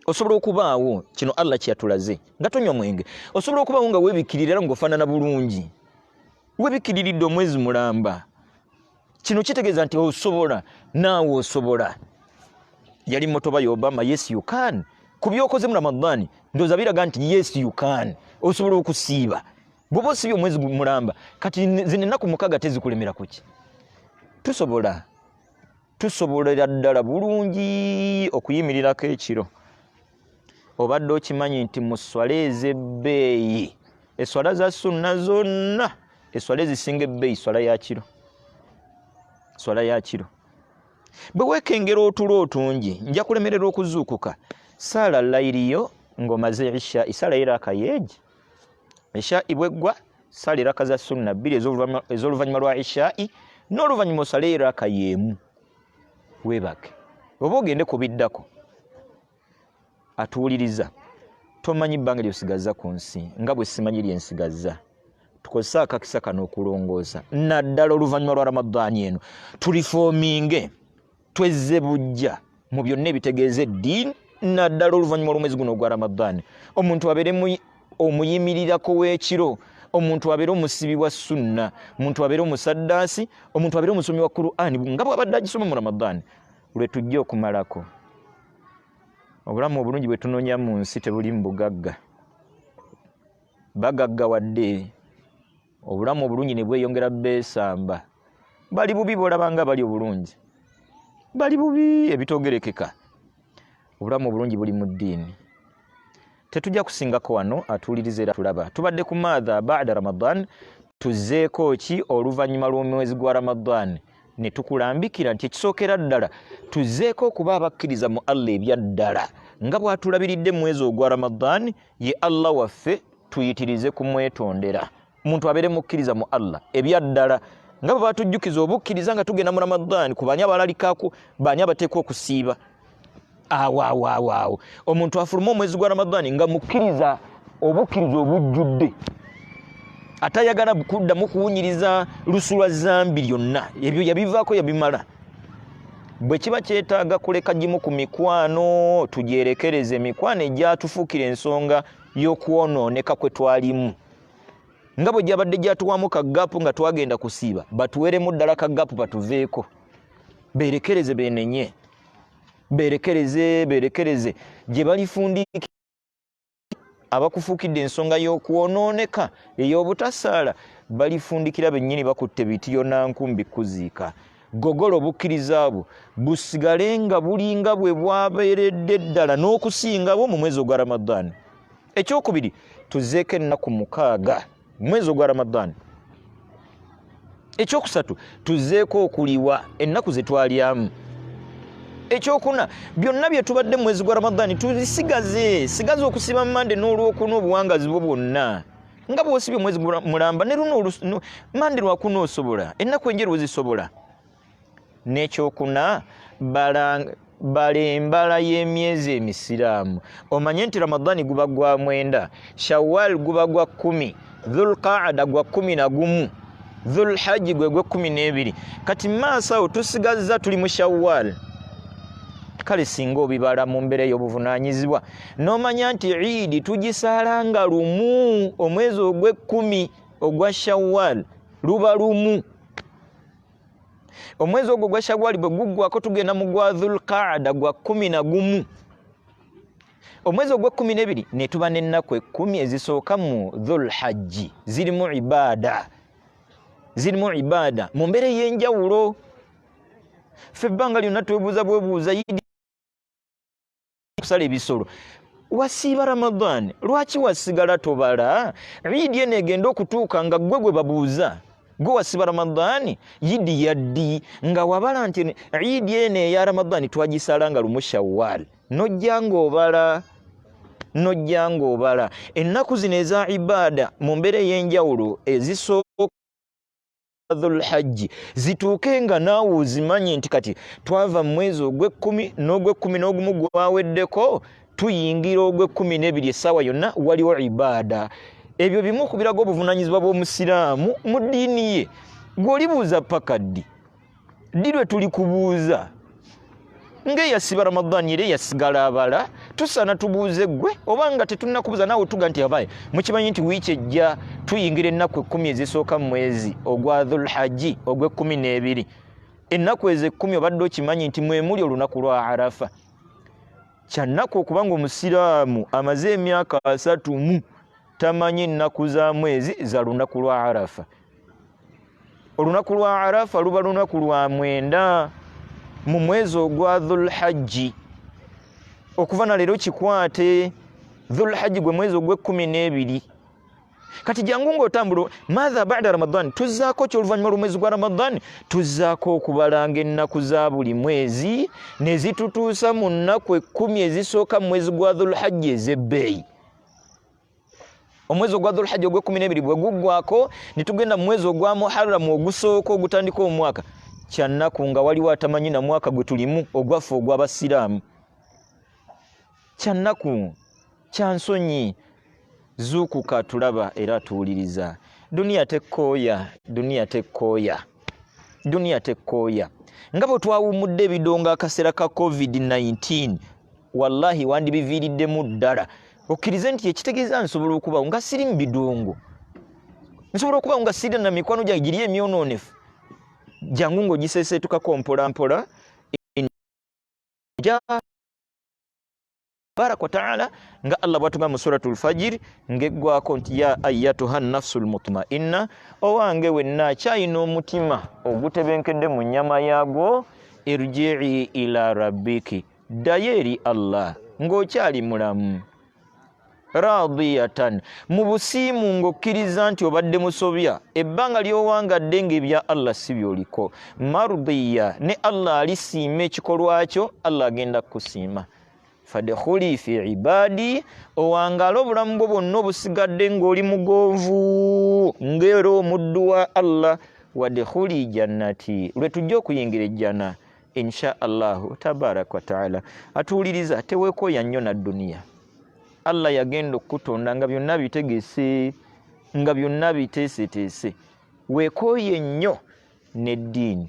osobola okubaawo kino Allah kyatulaze nga tonywa mwenge osobola okubaawo nga weebikirira ng'ofaanana bulungi weebikiriridde omwezi mulamba kino kitegeeza nti osobola naawe osobola yali motoba ya Obama yes you can ku byokoze mu Ramadhan ndooza biraga nti yes you can osobola okusiiba bw'oba osibye omwezi mulamba kati zino ennaku mukaaga tezikulemera kuki tusobolera ddala bulungi okuyimirirako ekiro obadde okimanyi nti mu swala ez'ebbeeyi eswala za sunna zonna eswala ezisinga ebbeeyi swala ya kiro bwe weekengera otulo otungi nja kulemerera okuzuukuka saala layiriyo ng'omaze isha isaala iraka yeegi isha ibweggwa saala iraka za sunna bbiri ez'oluvannyuma lwa ishai n'oluvannyuma osala iraka y'emu weebake oba ogende kubiddako atuwuliriza tomanyi bbanga lyosigaza ku nsi nga bwe simanyi lyensigaza tukozesa akakisa kano okulongoosa naddala oluvannyuma lwa Ramadhan eno tulifoominge twezze bujja mu byonna ebitegeeza eddiini naddala oluvannyuma lw'omwezi guno ogwa Ramadhan omuntu abeere omuyimirirako w'ekiro omuntu abeere omusibi wa sunna omuntu abeere omusaddaasi omuntu abeere omusomi wa Qur'an nga bw'abadde agisoma mu Ramadhan lwe tujja okumalako obulamu obulungi bwe tunoonya mu nsi tebuli mu bugagga bagagga wadde obulamu obulungi ne bweyongera beesamba bali bubi bw'olabanga bali obulungi bali bubi ebitoogerekeka obulamu obulungi buli mu ddiini tetujja kusingako wano atuwuliriza era tulaba tubadde ku maadha baada Ramadhan tuzzeeko ki oluvannyuma lw'omwezi gwa Ramadhan ne tukulambikira nti ekisookera ddala tuzzeeko okuba abakkiriza mu Allah ebyaddala nga bw'atulabiridde mu mwezi ogwa Ramadhan ye Allah waffe tuyitirize kumwetondera omuntu abeere mukkiriza mu Allah ebyaddala nga bwe batujjukiza obukkiriza nga tugenda mu Ramadhan ku banya abalalikako banya abateekwa okusiiba awo omuntu afuluma omwezi gwa Ramadhan nga mukkiriza obukkiriza obujjudde atayagala kuddamu kuwunyiriza lusu lwa zambi lyonna ebyo yabivaako yabimala bwe kiba kyetaaga kuleka gimu ku mikwano tugyerekereze emikwano egyatufuukira ensonga y'okwonooneka kwe twalimu nga bwe gyabadde gyatuwamu kaggapu nga twagenda kusiiba batuweremu ddala kaggapu batuveeko beerekereze beenenye beerekereze gye balifundika abakufuukidde ensonga y'okwonooneka ey'obutasaala balifundikira bennyini bakutte bitiyo nankumbi kuziika gogola obukkiriza bwo busigale nga bulinga bwe bwabeeredde ddala n'okusingabo mu mwezi ogwa Ramadhan ekyokubiri tuzzeeko ennaku 6 mu mwezi ogwa Ramadhan ekyokusatu tuzzeeko okuliwa ennaku ze twalyamu ekyokuna byonna bye tubadde mu mwezi gwa Ramadhan tuzisigaze okusiba Mande n'olwokuna obuwangazi bwo bwonna nga bw'osibye omwezi mulamba ne luno Mande lwakuna osobola ennaku enjeru wezisobola n'ekyokuna balembala y'emyezi emisiraamu omanye nti Ramadhan guba gwa 9 Shawwal guba gwa 10 Dhulqaada gwa 11 Dhulhajji gwe gwa 12 kati maaso awo tusigazza tuli mu Shawwal kale singa obibala mu mbeera y'obuvunaanyizibwa n'omanya nti Eid tugisaalanga lumu omwezi ogw'ekkumi ogwa Shawwal luba lumu omwezi ogwo gwa Shawwal bwe guggwako tugenda mu gwa Dhulqaada gwa 11 omwezi ogw'ekkumi ne tuba n'ennaku 10 ezisooka mu Dhulhajji zirimu ibaada mu mbeera ey'enjawulo ffe ebbanga lyonna twebuuza kusala ebisolo wasiiba Ramadhan lwaki wasigala tobala Eid eno egenda okutuuka nga gwe babuuza gwe wasiiba Ramadhan yidi yaddi nga wabala nti Eid eno eya Ramadhan twagisala nga lumu Shawwal nojjanga obala ennaku zino eza ibaada mu mbeera ey'enjawulo ezisooka Dhulhajji zituuke nga naawe ozimanyi nti kati twava mu mwezi ogw'ekkumi n'ogw'ekkumi n'ogumu gwaweddeko tuyingira ogw'ekkumi essaawa yonna waliwo ibaada ebyo bimu ku biraga obuvunaanyizibwa bw'omusiraamu mu ddiini ye gw'olibuuza paka ddi lwe tuli kubuuza ng'eyasiba Ramadhan era yasigala abala tusana tubuuze gwe obanga tetunnakubuza naawe tuga nti abaye mukimanyi nti wiiki ejja tuyingira ennaku 10 ezisooka mu mwezi ogwa Dhulhajji ogw'12 ennaku ezo 10 obadde okimanyi nti mwemuli olunaku lwa Arafa kyannaku okubanga omusiraamu amaze emyaka 3 tamanyi ennaku za mwezi za lunaku lwa Arafa. Olunaku lwa Arafa luba lunaku lwa 9 mu mwezi ogwa Dhulhajji. Okuva na leero kikwate Dhulhajji gwe mwezi ogw'12. Kati jangu ng'otambula madha ba'da Ramadhan Tuzzaako ky'oluvannyuma lw'omwezi gwa Ramadhan Tuzzaako okubalanga ennaku za buli mwezi ne zitutuusa mu nnaku 10 ezisooka mu mwezi gwa Dhulhajji ez'ebbeeyi. Omwezi ogwa Dhulhajji ogw'12 bwe guggwako ne tugenda mu mwezi ogwa Muharram ogusooka ogutandika omwaka kyannaku nga waliwo atamanyi na mwaka gwe tulimu ogwaffe ogw'abasiraamu. Kyannaku kyansonyi zuukuka tulaba era tuwuliriza. Duniya tekkooya, duniya tekkooya, duniya tekkooya. Nga bwe twawummudde ebidongo akaseera ka COVID-19 wallahi wandibiviiriddemu ddala. Okkirize nti ekitegeeza nsobola okubawo nga siri mu bidongo, nsobola okubawo nga siri na mikwano gyange giri emyonoonefu jangu ng'ogiseeseetukako mpolampola baraka wa ta'ala nga Allah bw'atugamba mu suratul Fajr ng'eggwako nti ya ayyatuha nafsul mutma'inna owange wenna akyayina omutima ogutebenkedde mu nnyama yaagwo irji'i ila rabbiki ddayo eri Allah ng'okyali mulamu radiyatan mu busiimu ng'okkiriza nti obadde musobya ebbanga ly'owangadde ng'ebya Allah si byoliko mardiya ne Allah alisiima ekikolwa kyo Allah agenda kukusiima fadkhuli fi ibadi owangala obulamu bwo bwonna obusigadde ng'oli mugonvu ng'era omuddu wa Allah wadkhuli jannati lwe tujja okuyingira ejjana insha Allahu tabaraka wa ta'ala. Atuwuliriza teweekooya nnyo na duniya. Allah yagenda okukutonda nga byonna bitegese nga byonna biteeseteese. Weekooye nnyo n'eddiini.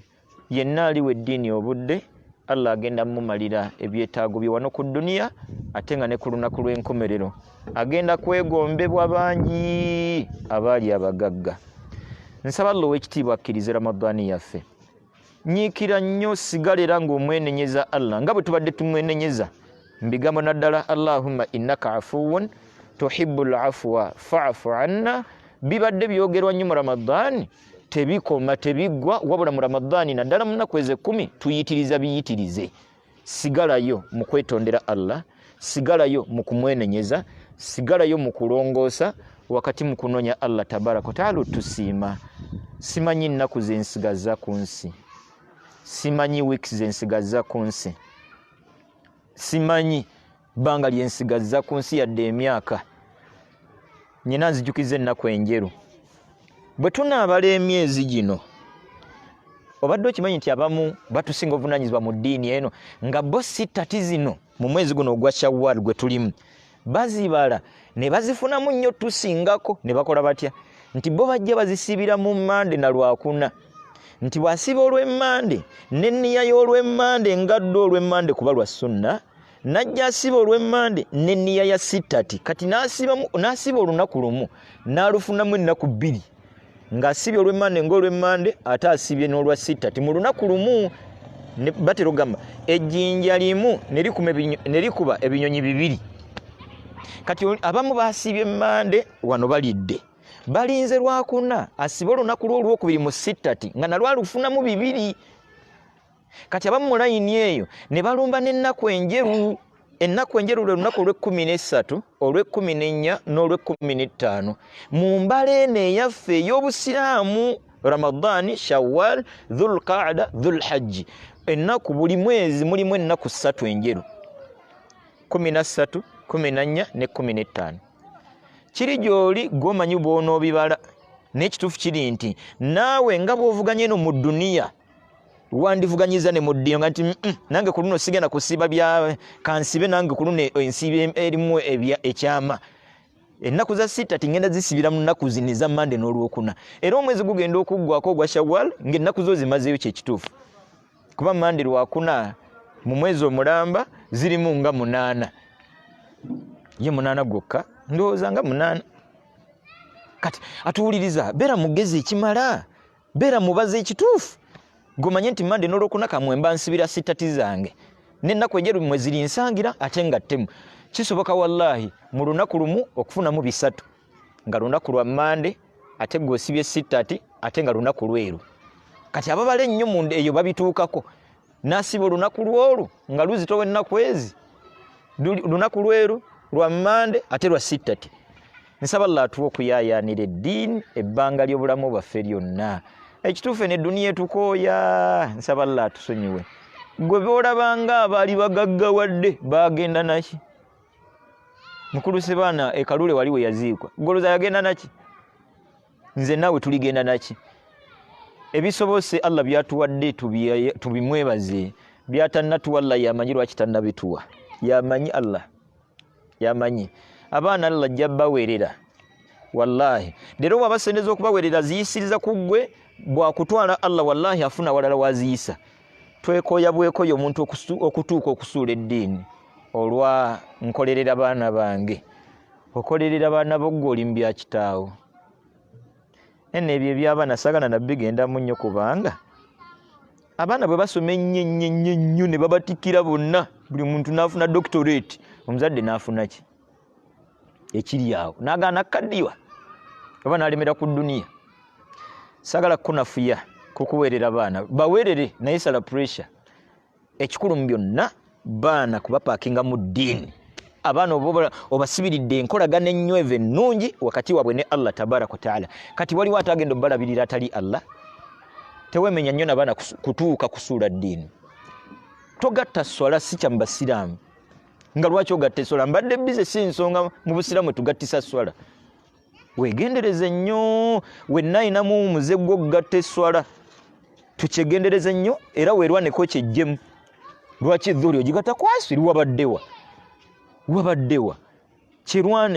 Yenna aliwo eddiini obudde Allah agenda mumalira ebyetaago bye wano ku duniya ate nga ne ku lunaku lw'enkomerero agenda kwegombebwa bangi abaali abagagga. Nsaba Allah ow'ekitiibwa akkirize Ramadhani yaffe. Nyiikira nnyo sigalera ng'omwenenyeza Allah nga bwe tubadde tumwenenyeza mbigambo naddala Allahumma innaka afuwun tuhibbul afwa fa'fu anna. Bibadde byogerwa nnyo mu Ramadhani tebikoma tebiggwa wabula mu Ramadhani naddala mu nnaku ezo 10 tuyitiriza biyitirize. Sigalayo mu kwetondera Allah, sigalayo mu kumwenenyeza, sigalayo mu kulongoosa wakati mu kunoonya Allah tabaraka wa ta'ala tusiima. Simanyi nnaku zensigaza ku nsi, simanyi weeks zensigaza ku nsi, simanyi bbanga lyensigaza ku nsi yadde emyaka. Nyina nzijukiza ennaku enjeru bwe tunaabala emyezi gino obadde okimanyi nti abamu batusinga obuvunaanyizibwa mu ddiini eno nga bo sitati zino mu mwezi guno ogwa Shawwal gwe tulimu bazibala ne bazifunamu nnyo tusingako ne bakola batya nti bo bajja bazisibira mu Mande na Lwakuna nti bw'asiba olw'Emmande n'enniya y'olw'Emmande ngadde olw'Emmande kuba lwa sunna najja asiba olw'Emmande n'enniya ya sitati kati n'asiba olunaku lumu n'alufunamu ennaku 2 ng'asibye olw'Emmande ng'olw'Emmande ate asibye n'olwa sitati mu lunaku lumu. Batero gamba ejjinja limu ne likuba ebinyonyi 2. Kati abamu baasibye Emmande wano balidde balinze Lwakuna asibe olunaku lw'olwokubiri mu sitati nga nalwo alufunamu 2. Kati abamu mu layini eyo ne balumba n'ennaku enjeru. Ennaku enjeru lwe lunaku olw'e13 olw'e14 n'olw'e15 mu mbala eno eyaffe ey'obusiraamu Ramadhani, Shawwal, Dhulqaada, Dhulhajji. Ennaku buli mwezi mulimu ennaku 3 enjeru 13, 14 ne 15. Kiri gy'oli gw'omanyi bw'onoobibala n'ekituufu kiri nti naawe nga bw'ovuganye no mu duniya wandivuganyiza ne mu ddiino nga nti nange ku luno sigenda kusiba bya kansibe nange ku luno ensibe erimu ekyama. Ennaku za sitati ngenda zisibira mu nnaku zino eza Mande n'Olwokuna era omwezi gugenda okuggwako ogwa Shawwal ng'ennaku zo zimazeeyo kyekituufu kuba Mande Lwakuna mu mwezi omulamba zirimu nga 8 ye 8 gokka ndowooza nga 8 kati atuwuliriza beera mugezi ekimala beera mubaze ekituufu gomanye nti mande n'olwokuna kamwemba nsibira sitati zange n'ennaku ejeru mwe ziri nsangira ate nga ttemu kisoboka wallahi mu lunaku lumu okufunamu 3 nga lunaku lwa mande ate gw'osibye sitati ate nga lunaku lweru kati ababala ennyo mu eyo babituukako n'asiba olunaku lwolu nga luzitowa ennaku ezi lunaku lweru lwa mande ate lwa sitati nsaba Allah atuwa okuyaayaanira eddiini ebbanga ly'obulamu bwaffe lyonna ekituufu ne duniya etukooya nsaba Allah atusonyiwe gwe boolabanga abaali bagaggawadde bagenda naki mukulu Sebaana ekalule wali we yaziikwa goloza yagenda naki nze naawe tuligenda naki ebisobose Allah byatuwadde tubimwebaze byatannatuwa Allah yamanyi lwaki tannabituwa yamanyi Allah yamanyi abaana Allah ajja baweerera wallahi leero wabasendeza okubaweerera ziyisiriza ku ggwe bwakutwala Allah wallahi afuna walala waziyisa twekoya bwekoyo omuntu okutuuka okusuula eddiini olwa nkolerera abaana bange okolerera abaana boggwe oli mu bya kitaawo ene ebyo ebyabaana sagana nabigenda mu nnyo kubanga abaana bwe basoma ennyo ne babatikira bonna buli muntu n'afuna doctorate omuzadde n'afuna ki ekiri awo n'agaana akkaddiwa oba n'alemera ku duniya sagala kunafuya kukuweerera abaana baweerere naye sala pressure ekikulu mu byonna baana kubapaakinga mu ddiini abaana obasibiridde enkolagana ennywevu ennungi wakati waabwe ne Allah tabaraka wa taala kati waliwo atagenda obalabirira atali Allah tewemenya nnyo n'abaana kutuuka kusuula ddiini togatta swala si kya mu basiraamu nga lwaki ogatta eswala mbadde bize si nsonga mu busiraamu tugattisa swala wegendereze nnyo wenna ayinamu muze gwo okugatta eswala tukyegendereze nnyo era weerwaneko kyejjemu lwaki dhuri ogigatta kwasiri wabaddewa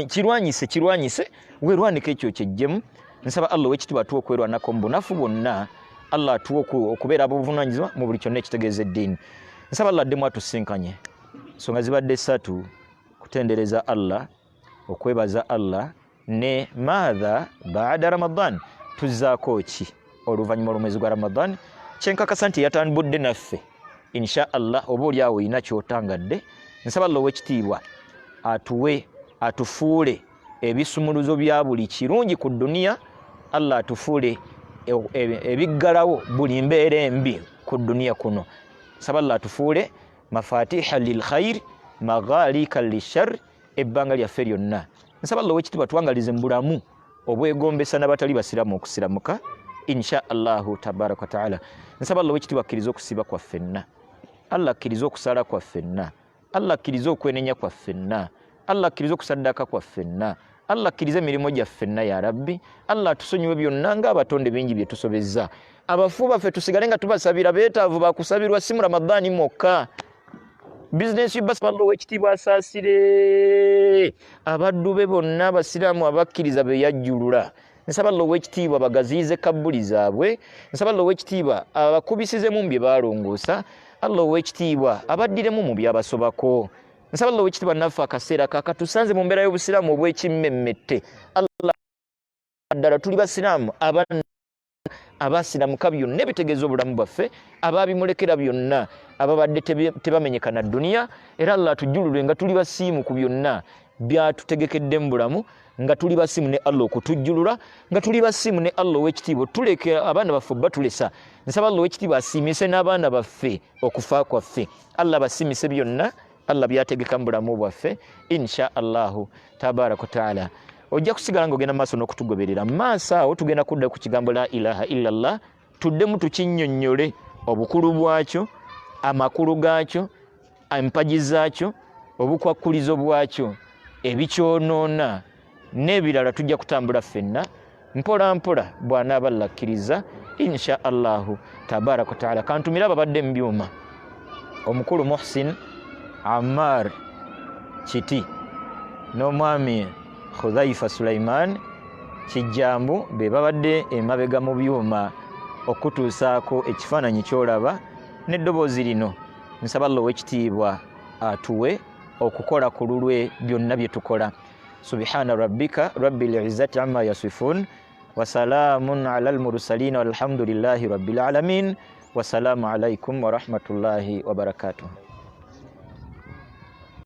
kirwanyise weerwaneko ekyo kyejjemu nsaba Allah wekitiibwa atuwa okwerwanako mu bunafu bwonna Allah atuwa okubeera abuvunaanyizibwa mu buli kyonna ekitegeeza eddiini nsaba Allah addemu atusinkanye nsonga zibadde 3 kutendereza Allah okwebaza Allah ne maadha baada Ramadhan Tuzzaako ki oluvanyuma lw'omwezi gwa Ramadhan kyenkakasa nti yatambudde naffe insha Allah oba oli awo olina kyotangadde nsaba Allah ow'ekitiibwa atufuule ebisumuluzo bya buli kirungi ku duniya Allah atufuule ebiggalawo buli mbeera embi ku duniya kuno nsaba Allah atufuule mafatiha lil khair maghalika lishar ebbanga lyaffe lyonna nsaba Allah ow'ekitiibwa tuwangalize mu bulamu obwegombesa n'abatali basiramu okusiramuka insha Allahu tabaraka wa taala nsaba Allah ow'ekitiibwa akkiriza okusiba kwaffenna Allah akkiriza okusala kwaffenna Allah akkiriza okwenenya kwaffenna Allah akkiriza okusaddaka kwaffenna Allah akkiriza emirimu gyaffenna ya rabbi Allah atusonyiwe byonna ng'abatonde bingi bye tusobezza abafu baffe tusigale nga tubasabira beetaavu bakusabirwa si mu Ramadhaani mwokka bizinesi basaba Allah ow'ekitiibwa asaasire abaddu be bonna abasiraamu abakkiriza be yajjulula nsaba Allah ow'ekitiibwa bagaziyize kabbuli zaabwe nsaba Allah ow'ekitiibwa abakubisizemu mu bye baalongoosa Allah ow'ekitiibwa abaddiremu mu byabasobako nsaba Allah ow'ekitiibwa naffe akaseera kakatusanze mu mbeera y'obusiraamu obw'ekimmemmette Allah ddala tuli basiraamu abasiramuka byonna ebitegeeza obulamu bwaffe ababimulekera byonna ababadde tebamenyeka na duniya era Allah atujjulule nga tuli basiimu ku byonna byatutegekedde mu bulamu nga tuli basiimu ne Allah okutujjulula nga tuli basiimu ne Allah ow'ekitiibwa tuleke abaana baffe batulesa nsaba Allah ow'ekitiibwa asiimise n'abaana baffe okufa kwaffe Allah basiimise byonna Allah byategeka mu bulamu bwaffe insha Allahu tabaraka wa taala ojja kusigala ng'ogenda maaso n'okutugoberera maaso awo tugenda kudda ku kigambo la ilaha illallah tuddemu tukinnyonnyole obukulu bwakyo amakulu gaakyo empagi zaakyo obukwakkulizo bwakyo ebikyonoona n'ebirala tujja kutambula ffenna mpola mpola bw'anaaba allakkiriza insha Allahu tabaraka wa taala kantumira ababadde mu byuma omukulu Muhsin Ammar Kiti n'omwami Thurayya Sulaiman kijambu be babadde emabega mu byuma okutuusaako ekifaananyi ky'olaba n'eddoboozi lino nsaba Allah ow'ekitiibwa atuwe okukola ku lulwe byonna bye tukola. Subhana rabbika rabbil izzati amma yasifun wa salamun alal mursalin walhamdulillahi rabbil alamin. Wassalamu alaikum wa rahmatullahi wa barakatuh.